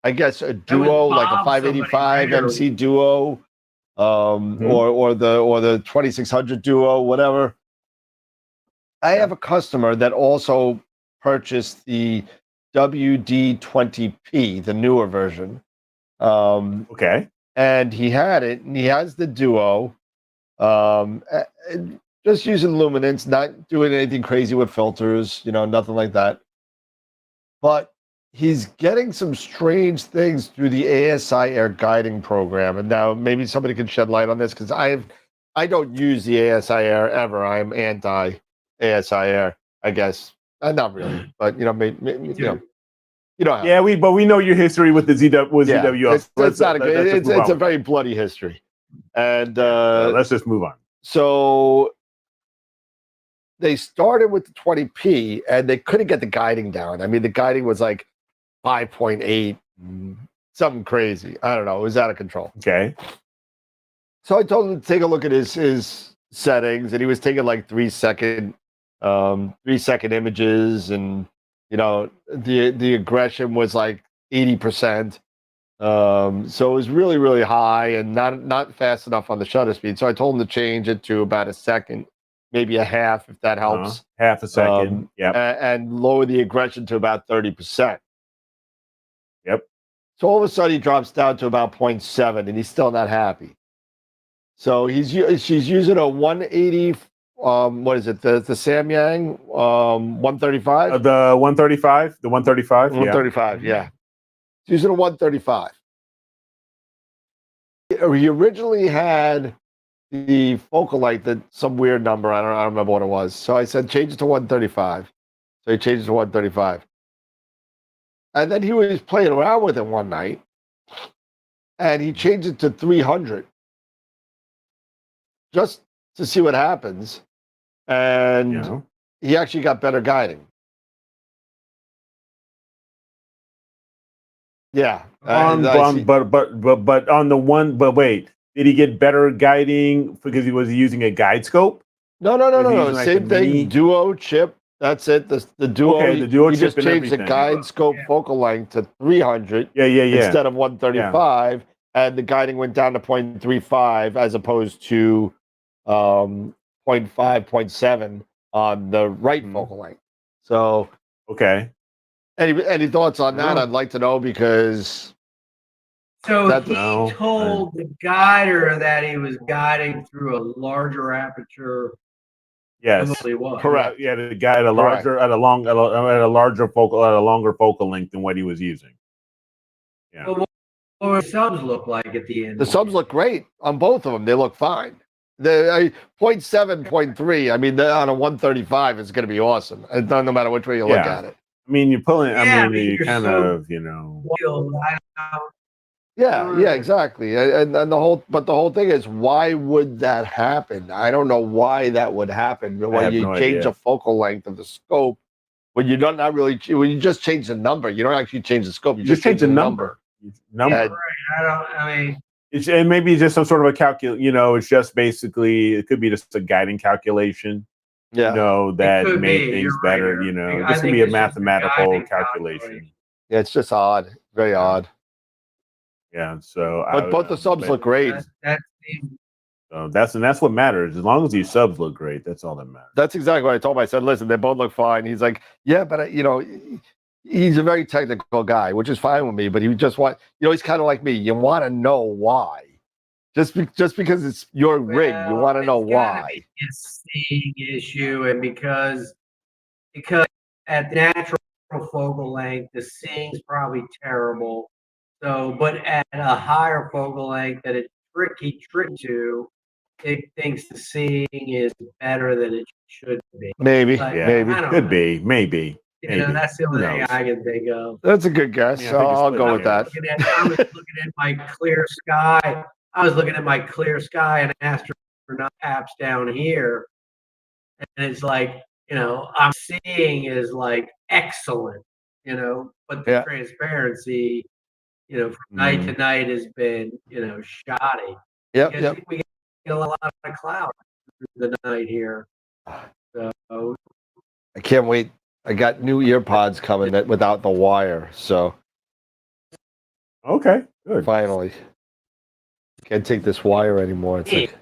I guess a Duo, like a 585 MC Duo. or the 2600 Duo, whatever. I have a customer that also purchased the WD20P, the newer version. Okay. And he had it, and he has the Duo. Just using luminance, not doing anything crazy with filters, nothing like that. But he's getting some strange things through the ASI Air guiding program. And now maybe somebody can shed light on this, because I don't use the ASI Air ever. I'm anti ASI Air, I guess. Not really, but maybe, Yeah, we know your history with the ZWO. It's not a good. It's a very bloody history, and let's just move on. So they started with the 20p, and they couldn't get the guiding down. I mean, the guiding was like 5.8, something crazy. I don't know. It was out of control. Okay. So I told him to take a look at his settings, and he was taking like 3-second images, and the aggression was like 80%. So it was really, really high and not fast enough on the shutter speed. So I told him to change it to about a second, maybe a half, if that helps. Half a second. And lower the aggression to about 30%. Yep. So all of a sudden he drops down to about 0.7, and he's still not happy. So she's using a 180. What is it? The Samyang 135. The 135. The 135. 135. Yeah. She's using a 135. He originally had the focal length at some weird number. I don't remember what it was. So I said change it to 135. So he changed it to 135. And then he was playing around with it one night, and he changed it to 300 just to see what happens. And he actually got better guiding. Yeah. But on the one, but wait, did he get better guiding because he was using a guide scope? No. Same thing. Duo chip. That's it. The Duo. Okay, the Duo chip. He just changed the guide scope focal length to 300. Yeah. Instead of 135, and the guiding went down to 0.35 as opposed to 0.5, 0.7 on the right focal length. So okay. Any thoughts on that? I'd like to know, because so he told the guider that he was guiding through a larger aperture. Yes, correct. Yeah, the guy at a larger, at a longer focal length than what he was using. Yeah. But what the subs look like at the end? The subs look great on both of them. They look fine. The 0.7, 0.3. I mean, on a 135 is going to be awesome. No matter which way you look at it. I mean, you're pulling. Yeah, I mean, you kind of, Yeah, exactly. And the whole thing is, why would that happen? I don't know why that would happen. When you change the focal length of the scope, when you're not really, when you just change the number, you don't actually change the scope. You just change the number. Right. And maybe it's just some sort of a it's just basically, it could be just a guiding calculation. Yeah. That made things better. Right. This could be a mathematical calculation. Yeah, it's just odd, very odd. Yeah. So, but both the subs look great. That's what matters. As long as these subs look great, that's all that matters. That's exactly what I told him. I said, listen, they both look fine. He's like, yeah, but he's a very technical guy, which is fine with me. But he just he's kind of like me. You want to know why. Just because it's your rig, you want to know why. It's a seeing issue, and because at natural focal length, the seeing's probably terrible. So, but at a higher focal length that it's tricky to, it thinks the seeing is better than it should be. Maybe, but, maybe, could be, maybe. That's the only thing I can think of. That's a good guess. Yeah, I'll go with that. I was looking at my clear sky. I was looking at my clear sky and astronaut apps down here, and it's like, I'm seeing is like excellent, but the transparency, from night to night has been, shoddy. Yep. We get a lot of cloud through the night here. So I can't wait. I got new earpods coming without the wire. So okay, good. Finally. Can't take this wire anymore. It's like,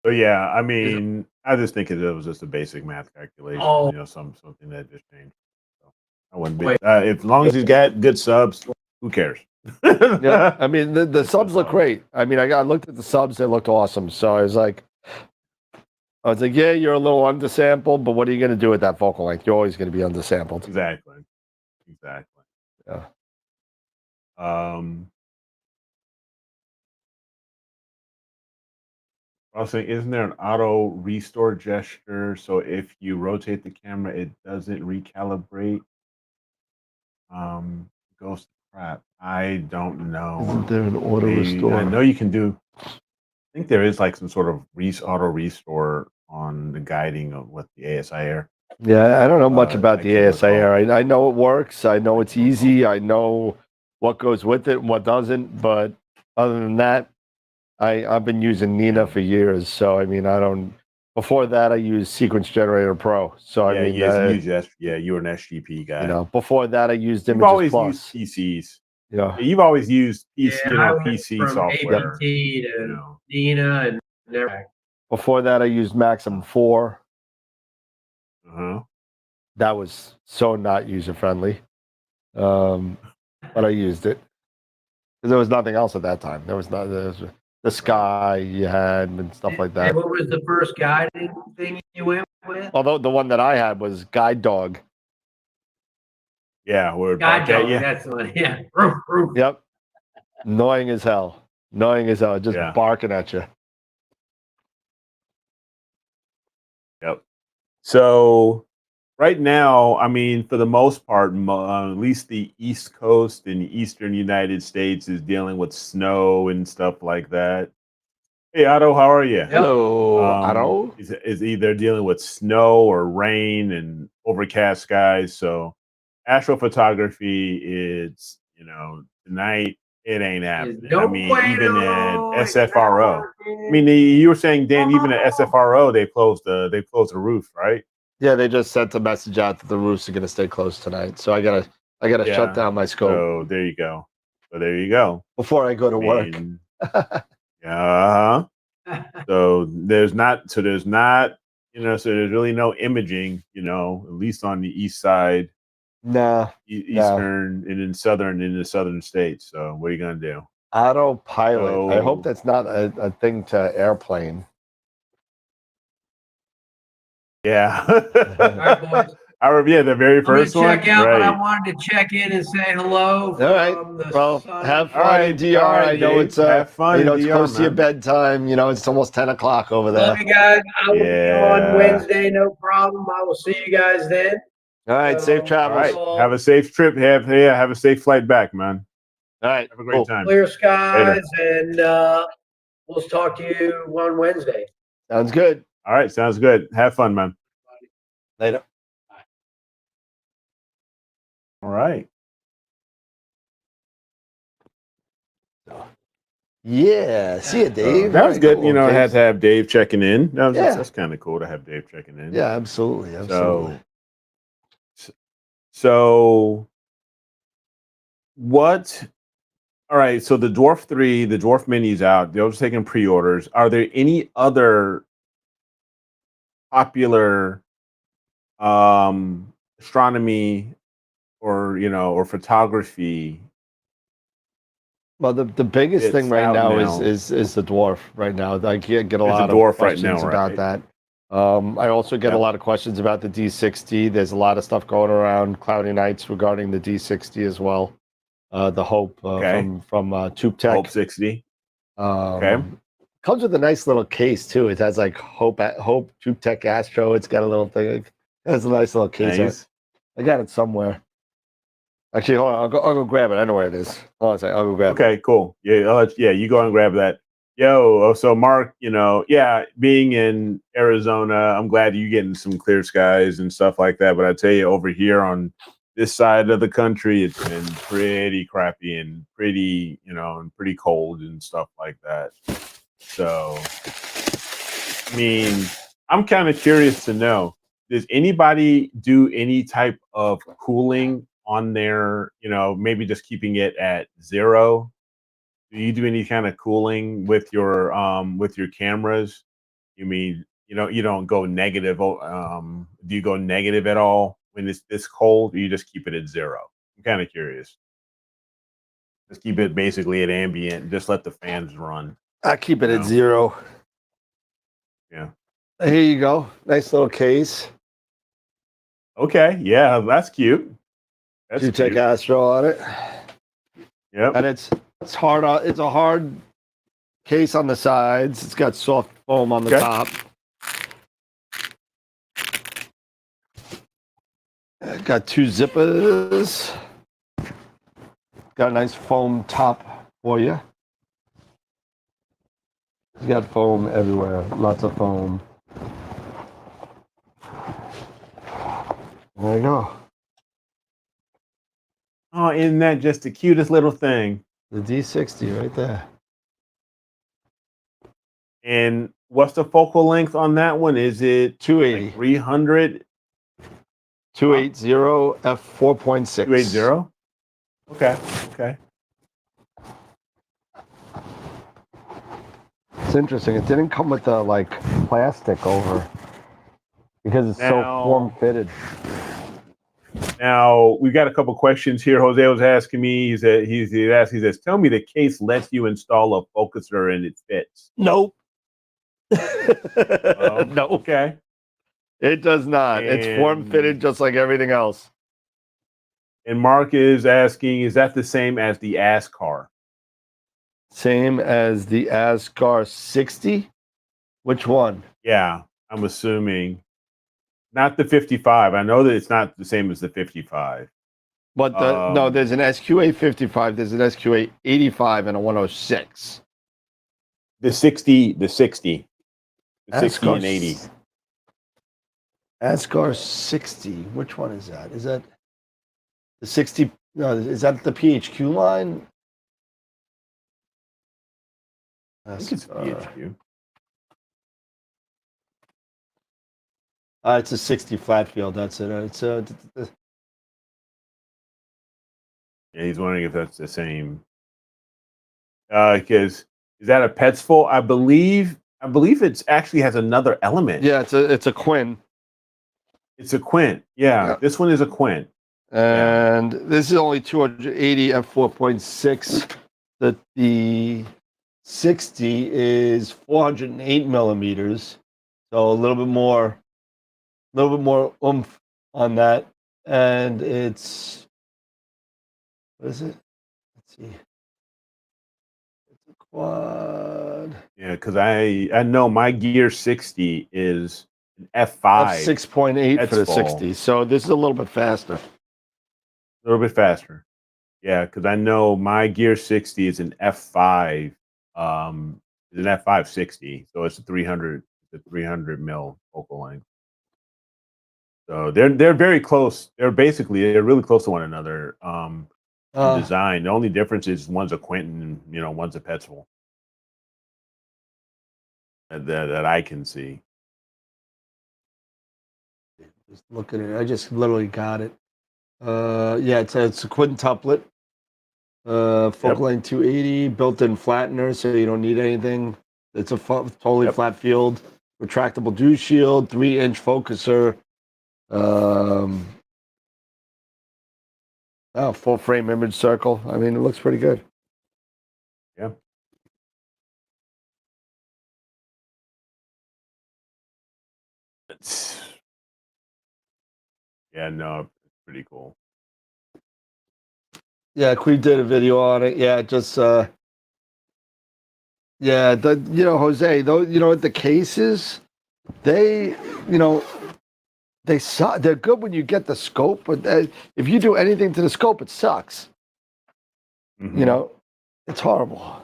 So yeah, I mean, I just think it was just a basic math calculation, Oh. you know, something that just changed. So I wouldn't be as long as he's got good subs, who cares? yeah, I mean the subs look great. I mean, I looked at the subs; they looked awesome. So I was like, yeah, you're a little undersampled, but what are you going to do with that focal length? You're always going to be undersampled. Exactly. Yeah. I was saying, isn't there an auto restore gesture? So if you rotate the camera, it doesn't recalibrate. Goes to crap. I don't know. Isn't there an auto restore? I know you can do. I think there is like some sort of auto restore on the guiding of what the ASI Air. Yeah, I don't know much about I the can't ASI recall. Air. I know it works. I know it's easy. I know what goes with it and what doesn't. But other than that, I've been using Nina for years. So I mean, I don't. Before that, I used Sequence Generator Pro. So I mean, you were an SGP guy. you know, before that, I used You've Images always Plus. used PCs. Yeah. You've always used PC, Yeah, I went PC from software. APT to Nina and everything. Before that, I used Maxim 4. That was so not user friendly. But I used it because there was nothing else at that time. There was the Sky you had and stuff like that. And what was the first guiding thing you went with? Although the one that I had was Guide Dog. Yeah, where Guide Dog, that's the one. Yeah. Roof, roof. Yep. Annoying as hell. Just barking at you. Yep. So right now, I mean, for the most part, at least the East Coast and the Eastern United States is dealing with snow and stuff like that. Hey, Otto, how are you? Hello, Otto. Is either dealing with snow or rain and overcast skies. So astrophotography is, tonight it ain't happening. No I mean, even at it's SFRO. I mean, you were saying, Dan, even at SFRO, they closed the roof, right? Yeah, they just sent a message out that the roofs are going to stay closed tonight. So I gotta shut down my scope. So there you go. Before I go to work. Yeah. So there's really no imaging, at least on the east side. No. Eastern and in the southern states. So what are you gonna do? Autopilot. I hope that's not a thing to airplane. Yeah. All right, boys. The very first one. Check out, but I wanted to check in and say hello. All right. Well, have fun in DR. I know it's have fun. It's close to your bedtime. It's almost 10 o'clock over there. Love you guys. I will be on Wednesday. No problem. I will see you guys then. All right. Safe travels. All right. Have a safe trip. Have a safe flight back, man. All right. Have a great time. Clear skies, and we'll talk to you on Wednesday. Sounds good. All right. Sounds good. Have fun, man. Later. All right. Yeah. See you, Dave. That was good. Cool. I had to have Dave checking in. That's kind of cool to have Dave checking in. Yeah, absolutely. So what? All right. So the Dwarf 3, the Dwarf Mini's out. They're taking pre-orders. Are there any other popular astronomy or photography? Well, the biggest thing right now is the Dwarf right now. I get a lot of questions about that. I also get a lot of questions about the D60. There's a lot of stuff going around Cloudy Nights regarding the D60 as well. The Hope from Tube Tech. Hope 60. Comes with a nice little case too. It has like Hope Tube Tech Astro. It's got a little thing. It has a nice little case. Nice. I got it somewhere. Actually, hold on. I'll go grab it. I know where it is. Hold on a second. I'll go grab it. Okay, cool. Yeah, you go and grab that. So Mark, being in Arizona, I'm glad you're getting some clear skies and stuff like that. But I tell you, over here on this side of the country, it's been pretty crappy and pretty, and pretty cold and stuff like that. So, I mean, I'm kind of curious to know, does anybody do any type of cooling on there, you know, maybe just keeping it at 0? Do you do any kind of cooling with your cameras? You mean, you know, you don't go negative? Do you go negative at all when it's this cold? Or you just keep it at 0? I'm kind of curious. Just keep it basically at ambient. Just let the fans run. I keep it You at know? 0. Yeah. Here you go. Nice little case. Okay. Yeah, that's cute. That's You take cute. Astro on it. Yep. And it's hard. It's a hard case on the sides. It's got soft foam on the top. Got 2 zippers. Got a nice foam top for you. You got foam everywhere. Lots of foam. There you go. Oh, isn't that just the cutest little thing? The D60 right there. And what's the focal length on that one? Is it 280. like 300? 280 f4.6. 280? Okay. Okay. It's interesting. It didn't come with the like plastic over because it's so form fitted. Now we've got a couple questions here. Jose was asking me. He says, "Tell me the case lets you install a focuser and it fits." Nope. No. Okay. It does not. It's form fitted just like everything else. And Mark is asking, is that the same as the ASCAR? Same as the ASCAR 60? Which one? Yeah, I'm assuming. Not the 55. I know that it's not the same as the 55. But no, there's an SQA 55, there's an SQA 85, and a 106. The 60 and 80. ASCAR 60. Which one is that? Is that the 60? No, is that the PHQ line? I think it's PHQ. It's a 60 flat field. That's it. Yeah, he's wondering if that's the same. Because is that a Petsful? I believe it actually has another element. Yeah, it's a Quinn. It's a Quint. Yeah, this one is a Quint. And this is only 280 f4.6. The 60 is 408 millimeters, so a little bit more oomph on that. And it's, what is it? Let's see. It's a quad. Yeah, because I know my Gear 60 is an F5. F6.8 for the Petsful. 60. So this is a little bit faster. A little bit faster. Yeah, because I know my Gear 60 is an F5. It's an F5 60, so it's a 300 mil focal length. So they're very close. They're really close to one another. In design, the only difference is one's a Quentin, one's a Petsful. That I can see. Just look at it. I just literally got it. Yeah, it's a quintuplet. Focal length 280, built-in flattener, so you don't need anything. It's a totally flat field. Retractable dew shield, 3-inch focuser. Full frame image circle. I mean, it looks pretty good. Yeah. It's pretty cool. Yeah, Queen did a video on it. Yeah, just Jose, though, the cases, they suck. They're good when you get the scope, but if you do anything to the scope, it sucks. Mm-hmm. It's horrible.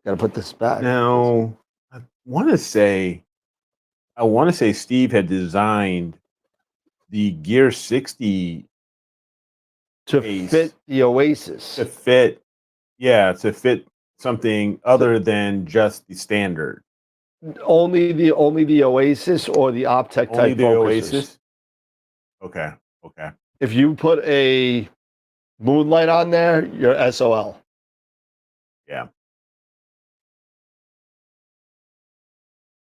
Gotta put this back. Now, I want to say Steve had designed the Gear 60 to fit the Oasis. To fit something other than just the standard. Only the Oasis or the Optec type focusers. Oasis. Okay. if you put a moonlight on there, you're SOL. Yeah.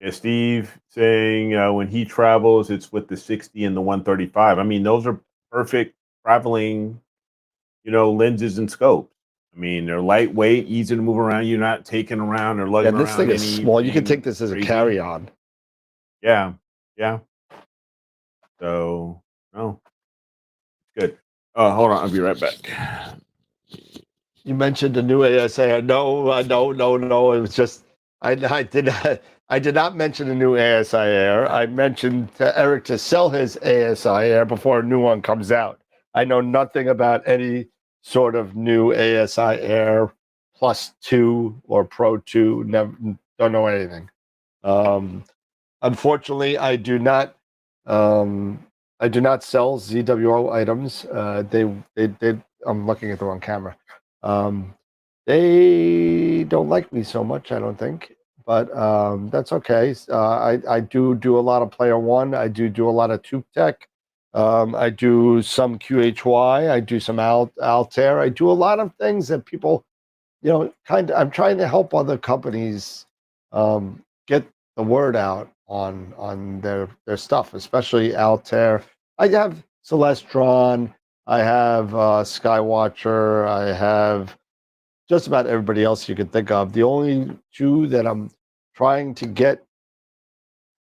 Yeah, Steve saying when he travels, it's with the 60 and the 135. I mean, those are perfect traveling, lenses and scopes. I mean, they're lightweight, easy to move around. You're not taking around or lugging Yeah, this thing around is small. You can take anything this as a crazy. carry-on. Yeah, yeah. So, no, good. Hold on, I'll be right back. You mentioned the new ASA. No, no. It was just I did not mention the new ASI Air. I mentioned to Eric to sell his ASI Air before a new one comes out. I know nothing about any sort of new ASI Air Plus 2 or Pro 2. Never, don't know anything. Unfortunately, I do not. I do not sell ZWO items. They. I'm looking at the wrong camera. They don't like me so much, I don't think, but that's okay. I do a lot of Player One. I do a lot of Tube Tech. I do some QHY. I do some Altair. I do a lot of things that people, I'm trying to help other companies get the word out on their stuff, especially Altair. I have Celestron. I have Skywatcher. I have just about everybody else you could think of. The only two that I'm trying to get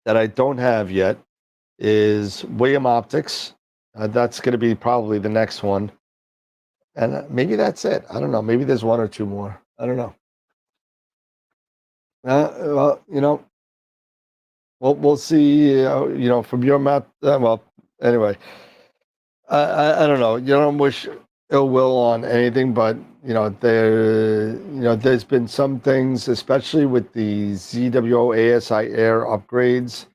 that I don't have yet is William Optics. That's going to be probably the next one. And maybe that's it. I don't know. Maybe there's one or two more. I don't know. Well, we'll see. From your map. Well, anyway, I don't know. You don't wish ill will on anything, but there's been some things, especially with the ZWO ASI Air upgrades,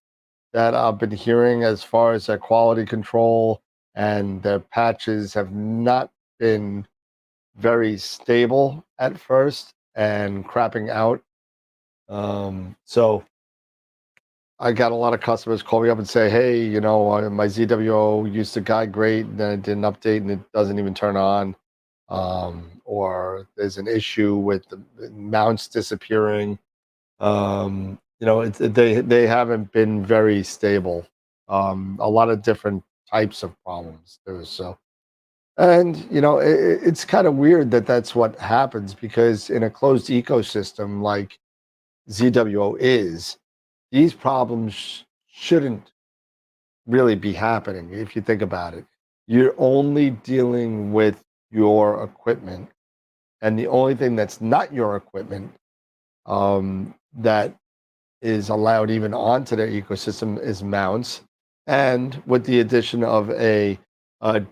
that I've been hearing as far as their quality control and their patches have not been very stable at first and crapping out. So I got a lot of customers call me up and say, hey, my ZWO used to guide great, and then it did an update and it doesn't even turn on. Or there's an issue with the mounts disappearing. They haven't been very stable. A lot of different types of problems too. So, and it's kind of weird that that's what happens, because in a closed ecosystem like ZWO is, these problems shouldn't really be happening. If you think about it, you're only dealing with your equipment, and the only thing that's not your equipment that is allowed even onto their ecosystem is mounts. And with the addition of a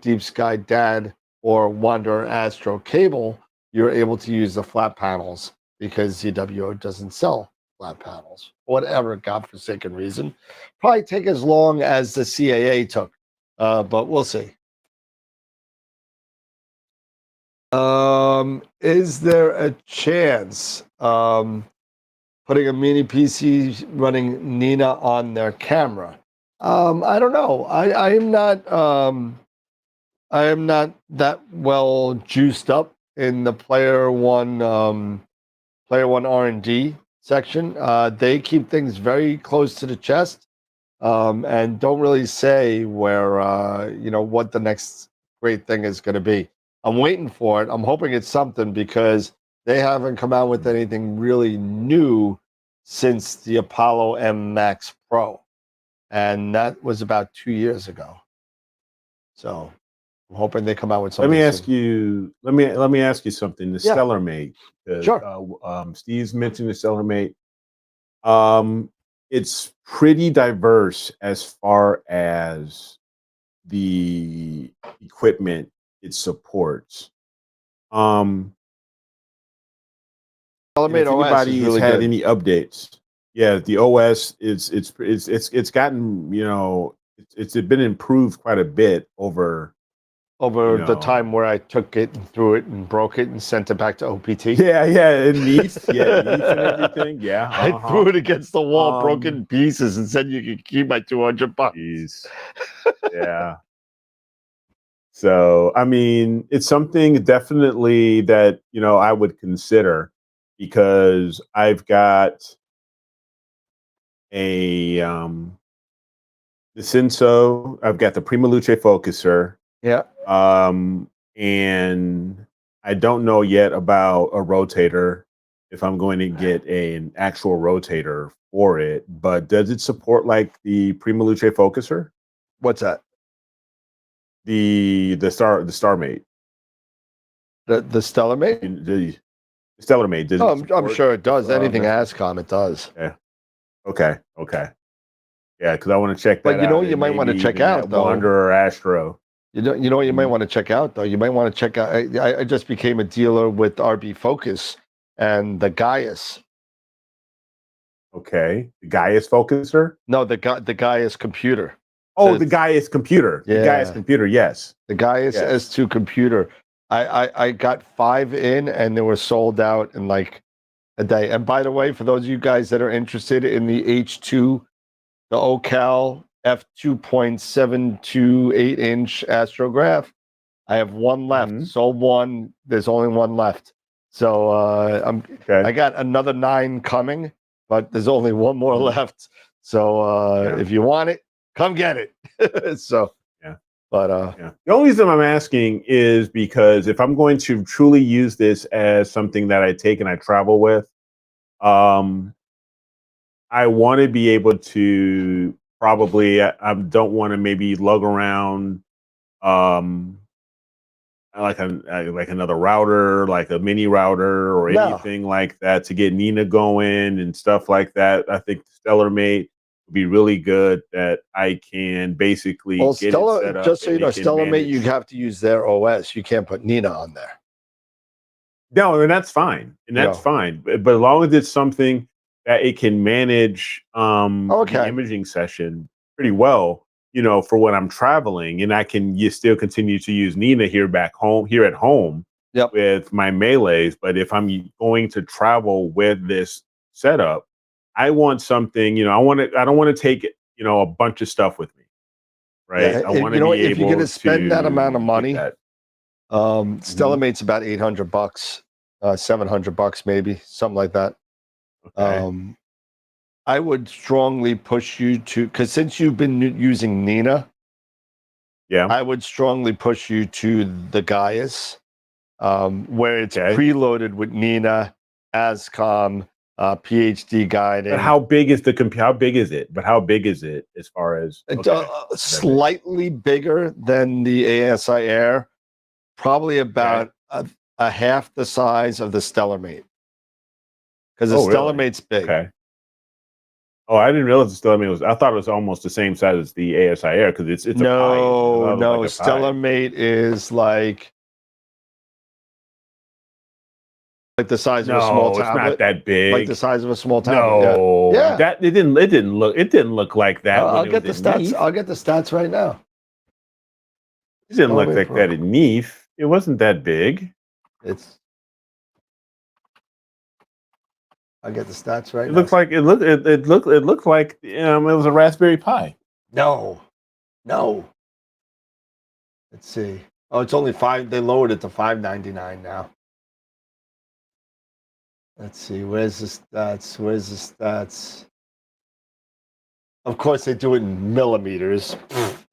Deep Sky DAD or Wanderer Astro cable, you're able to use the flat panels, because ZWO doesn't sell flat panels, whatever godforsaken reason. Probably take as long as the CAA took, but we'll see. Is there a chance putting a mini PC running Nina on their camera? I don't know. I am not that well juiced up in the Player One R&D section. They keep things very close to the chest, and don't really say where what the next great thing is going to be. I'm waiting for it. I'm hoping it's something, because they haven't come out with anything really new since the Apollo M Max Pro, and that was about 2 years ago. So I'm hoping they come out with something. Let me ask you. Let me ask you something. The Stellar Mate. Sure. Steve's mentioned the Stellar Mate. It's pretty diverse as far as the equipment it supports. If anybody's had any updates, yeah, the OS it's gotten it's been improved quite a bit over the time where I took it and threw it and broke it and sent it back to OPT. Yeah, and Neath, and everything. Yeah, I threw it against the wall, broke it in pieces, and said you could keep my $200. Yeah. So, I mean, it's something definitely that, I would consider because I've got a the Senso, I've got the Prima Luce focuser, Yeah. and I don't know yet about a rotator if I'm going to get an actual rotator for it, but does it support like the Prima Luce focuser? What's that? The StarMate. The Stellar Mate? The Stellar Mate. Does it I'm support, sure it does. Anything that? ASCOM, it does. Yeah. Okay. Yeah, because I want to check that But you know out. what you might want to check out, though? Wander or Astro. You know what you might Mhm. want to check out, though? You might want to check out. I just became a dealer with RB Focus and the Gaius. Okay. The Gaius focuser? No, the Gaius computer. Oh, the Gaius computer. The Gaius Yeah. computer, yes. The Gaius Yes. S2 computer. I got 5 in, and they were sold out in like a day. And by the way, for those of you guys that are interested in the H2, the OCal f2.728 inch astrograph, I have one left. Mhm. Sold one. There's only one left. So Okay. I got another 9 coming, but there's only one more Mhm. left. So Yeah. if you want it, come get it. So Yeah. But Yeah. The only reason I'm asking is because if I'm going to truly use this as something that I take and I travel with, I want to be able to probably, I don't want to maybe lug around um, like another router, like a mini router or No. anything like that to get Nina going and stuff like that. I think Stellar Mate would be really good that I can basically well, get Stellar, it set up. just so you and it know, can Stellar Mate, you manage. have to use their OS. You can't put Nina on there. No, and that's fine. And that's Yeah. fine. But as long as it's something that it can manage the Okay. imaging session pretty well, for when I'm traveling, and I can still continue to use Nina here at home Yep. with my melees. But if I'm going to travel with this setup, I want something, I don't want to take, a bunch of stuff with me. Right. Yeah, I want you to know, be if you're able gonna spend that amount of to get money, that. Stellar Mate's about $800, $700 maybe, something like that. Okay. I would strongly push you to, because since you've been using Nina, Yeah. I would strongly push you to the Gaius, where it's Okay. preloaded with Nina, ASCOM, PhD guiding. But how big is how big is it? But how big is it as far as It's slightly bigger than the ASI Air, probably about a half the size of the Stellar Mate. Because the Stellar Mate's big. Okay. Oh, I didn't realize the Stellar Mate was. I thought it was almost the same size as the ASI Air because it's a pie. No. Stellar Mate is like the size of a small tablet. It's not that big. Like the size of a small tablet. No, yeah. That it didn't look like that. I'll get the stats. Neath. I'll get the stats right now. It didn't look like that in Neath. It wasn't that big. I'll get the stats right now. It looked like it was a Raspberry Pi. No. Let's see. Oh, it's only $5. They lowered it to $5.99 now. Let's see. Where's the stats? Of course, they do it in millimeters. Of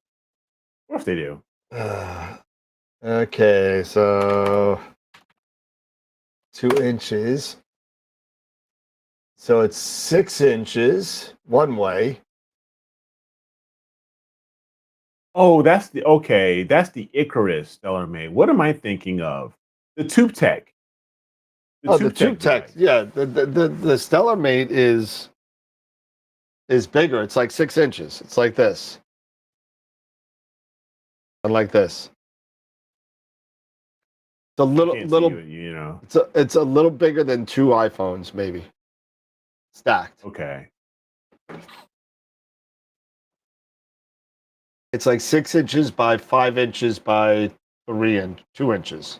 course they do. Okay, so 2 inches. So it's 6 inches one way. Oh, that's the Icarus Stellar Mate. What am I thinking of? The Tube Tech. The Tube Tech. Yeah, the Stellar Mate is bigger. It's like 6 inches. It's like this. And like this. It's a little It's a little bigger than 2 iPhones, maybe. Stacked. Okay. It's like 6 inches by 5 inches by 2 inches.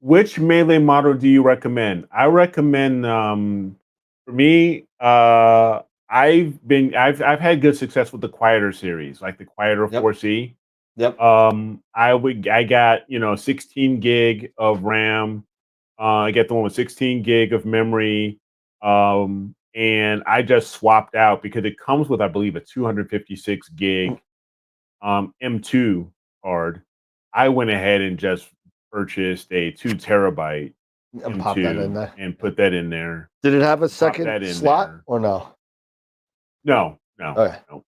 Which melee model do you recommend? I recommend for me, I've had good success with the Quieter series, like the Quieter 4C. Yep. I got 16 gig of RAM. I get the one with 16 gig of memory. And I just swapped out because it comes with, I believe, a 256 gig M2 card. I went ahead and just purchased a 2 terabyte And pop that in M2 there. and put that in there. Did it have a Pop that second in slot there. or no? No. Okay. No.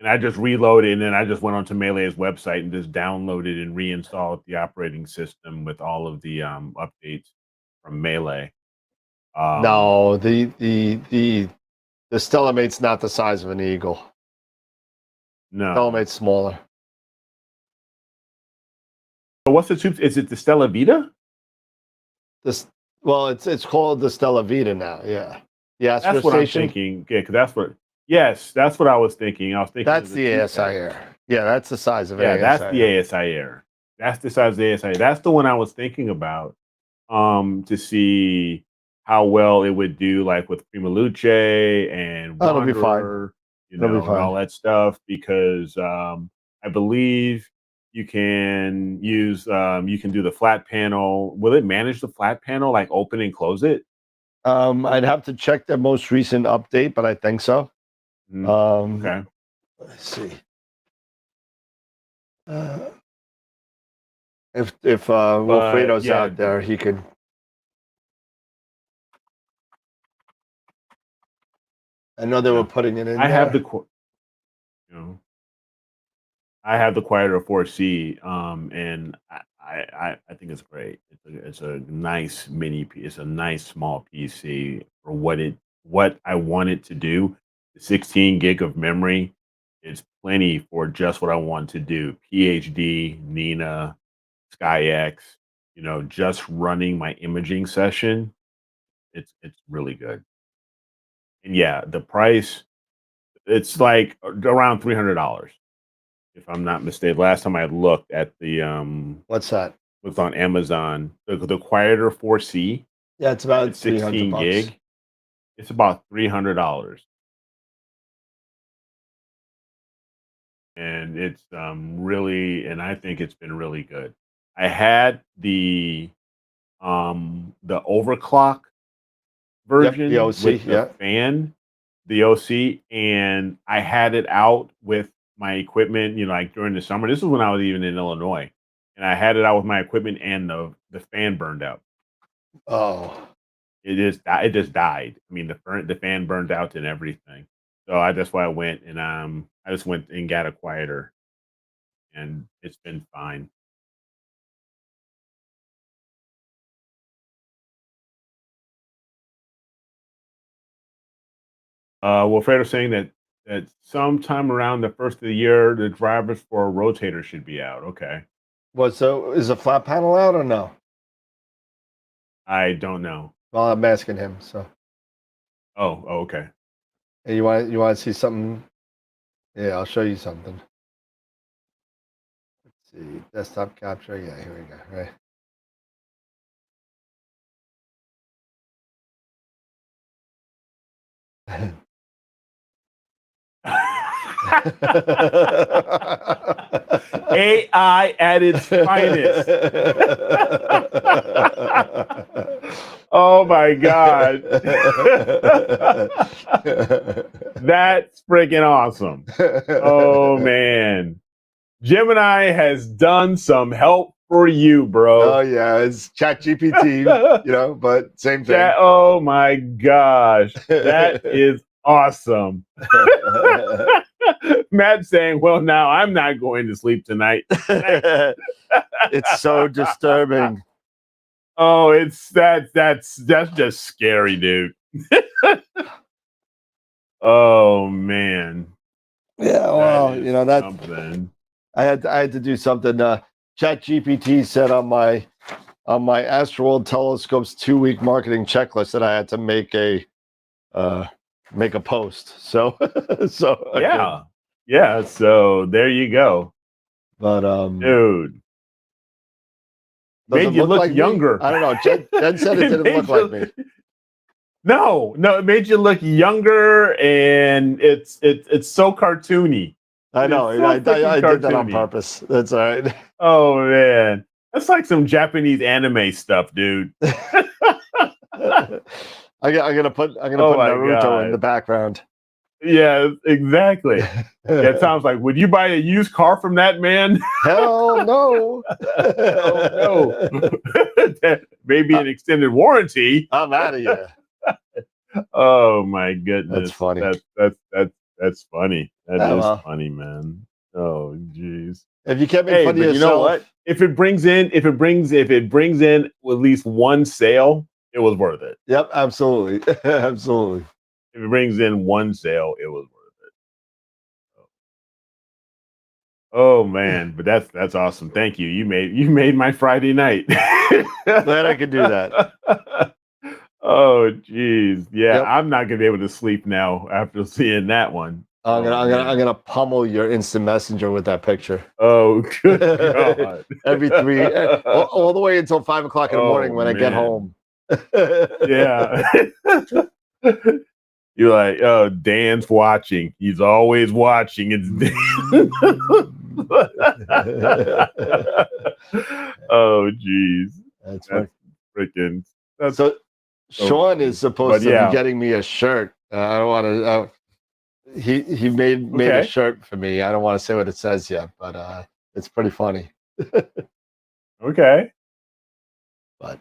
And I just reloaded, and then I just went onto Melee's website and just downloaded and reinstalled the operating system with all of the updates from Melee. No, the Stellamate's not the size of an Eagle. No. Stellamate's smaller. So what's the tube? Is it the Stella Vita? Well, it's called the Stella Vita now. Yeah. The Astro That's what I'm Station. thinking. Yeah, because that's what. Yes, that's what I was thinking. I was thinking That's of the tube ASI tech. Air. Yeah, that's the size of Yeah, ASI that's the Air. ASI Air. That's the size of the ASI. That's the one I was thinking about. To see how well it would do, like with Prima Luce and That'll be fine. Wanderer, It'll be and all fine. that stuff. Because I believe you can use you can do the flat panel. Will it manage the flat panel, like open and close it? I'd have to check the most recent update, but I think so. Okay. Let's see. If Wilfredo's yeah, out there, he could. I know they were putting it in. I there. have the I have the Quieter 4C, and I think it's great. It's a nice mini piece. It's a nice small PC for what I want it to do. The 16 gig of memory is plenty for just what I want to do. PhD, Nina, SkyX, just running my imaging session. It's really good. And yeah, the price, it's like around $300. If I'm not mistaken. Last time I looked at the What's that? was on Amazon. The Quieter 4C. Yeah, it's about It's 16 $300. gig. It's about $300. And it's really, and I think it's been really good. I had the overclock version the OC, with the fan, the OC, and I had it out with my equipment, like during the summer. This is when I was even in Illinois, and I had it out with my equipment, and the fan burned out. Oh, It just died. I mean, the fan burned out and everything. So that's why I went and I just went and got a quieter, and it's been fine. Wilfredo's saying that sometime around the first of the year, the drivers for a rotator should be out. Okay. so is a flat panel out or no? I don't know. Well, I'm asking him. So. Oh, okay. Hey, you want to see something? Yeah, I'll show you something. Let's see, desktop capture. Yeah, here we go. Right. AI at its finest. Oh my God. That's freaking awesome. Oh man. Gemini has done some help for you, bro. Oh yeah, it's ChatGPT, but same thing. Oh my gosh. That is awesome. Matt saying, well, now I'm not going to sleep tonight. It's so disturbing. Oh, that's just scary, dude. Oh man. Yeah, well, that's something. I had to do something. ChatGPT said on my AstroWorld Telescopes 2-week marketing checklist that I had to make a post. So yeah. So there you go. But dude, made you look like younger. Me? I don't know. Jen said it didn't look like me. No, it made you look younger, and it's so cartoony. I know. It's so I freaking did that on cartoony. purpose. That's all right. Oh man, that's like some Japanese anime stuff, dude. I'm gonna put Oh my Naruto in the god. background. Yeah, exactly. Yeah, it sounds like, would you buy a used car from that man? Hell no. Oh no. Maybe an extended warranty. I'm out of here. Oh my goodness. That's funny. That's funny. That Oh, is well. funny, man. Oh jeez. If you can't make Hey, fun of but yourself, you know what? If it brings in at least one sale, it was worth it. Yep, absolutely. Absolutely. If it brings in one sale, it was worth it. Oh man, but that's awesome. Thank you. You made my Friday night. Glad I could do that. Oh geez. Yeah, Yep. I'm not gonna be able to sleep now after seeing that one. I'm man. gonna pummel your instant messenger with that picture. Oh good God. Every three, all the way until 5 o'clock in the morning Oh, when I get man. home. Yeah. You're like, oh, Dan's watching. He's always watching. It's Dan. Oh, geez. That's right. Freaking. So Sean is supposed to be getting me a shirt. I don't want to. He made a shirt for me. I don't want to say what it says yet, but it's pretty funny. Okay. But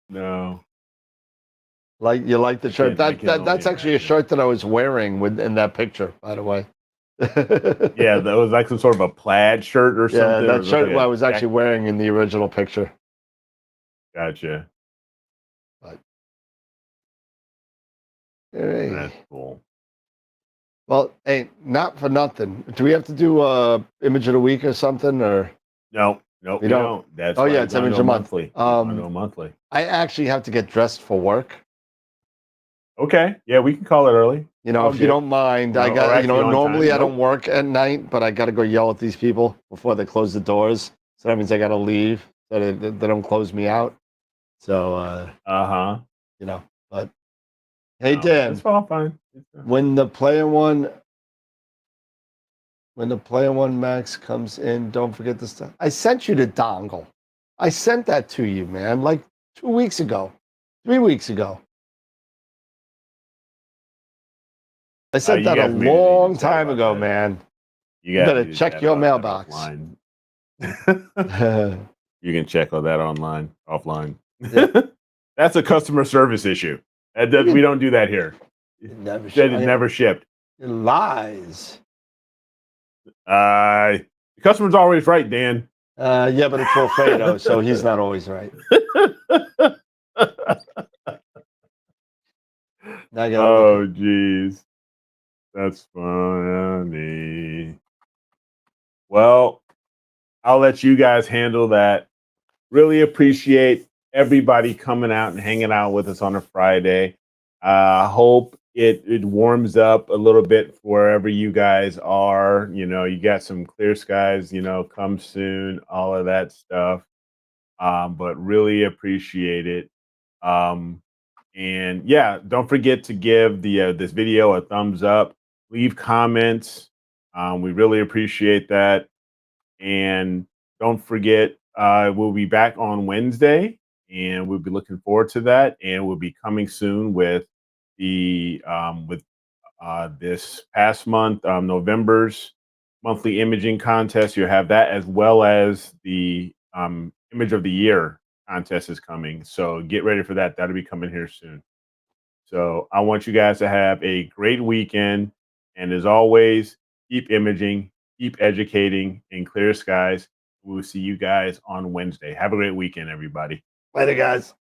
no. Like you like the shirt. That's actually a shirt that I was wearing in that picture, by the way. Yeah, that was like some sort of a plaid shirt or something. Yeah, that shirt I was actually wearing in the original picture. Gotcha. But hey. That's cool. Well, hey, not for nothing. Do we have to do image of the week or something? Or no, we don't. That's yeah, it's image of monthly. monthly. I actually have to get dressed for work. Okay, yeah, we can call it early. You know, if you don't mind, I got normally I don't work at night, but I got to go yell at these people before they close the doors. So that means I got to leave so they don't close me out. So you know, but hey, Dan, it's all fine. When the player one Max comes in, don't forget the stuff. I sent you the dongle. I sent that to you, man, like 2 weeks ago, 3 weeks ago. I sent that a long time ago, man. You better check your mailbox. You can check on that offline. Yeah. That's a customer service issue. We don't do that here. It never shipped. It lies. The customer's always right, Dan. Yeah, but it's Wilfredo, so he's not always right. Oh, geez. That's funny. Well, I'll let you guys handle that. Really appreciate everybody coming out and hanging out with us on a Friday. Hope it warms up a little bit wherever you guys are. You know, you got some clear skies, come soon, all of that stuff. But really appreciate it. And yeah, don't forget to give this video a thumbs up. Leave comments. We really appreciate that. And don't forget, we'll be back on Wednesday, and we'll be looking forward to that. And we'll be coming soon with this past month, November's monthly imaging contest. You'll have that, as well as the image of the year contest is coming. So get ready for that. That'll be coming here soon. So I want you guys to have a great weekend. And as always, keep imaging, keep educating in clear skies. We'll see you guys on Wednesday. Have a great weekend, everybody. Later, guys.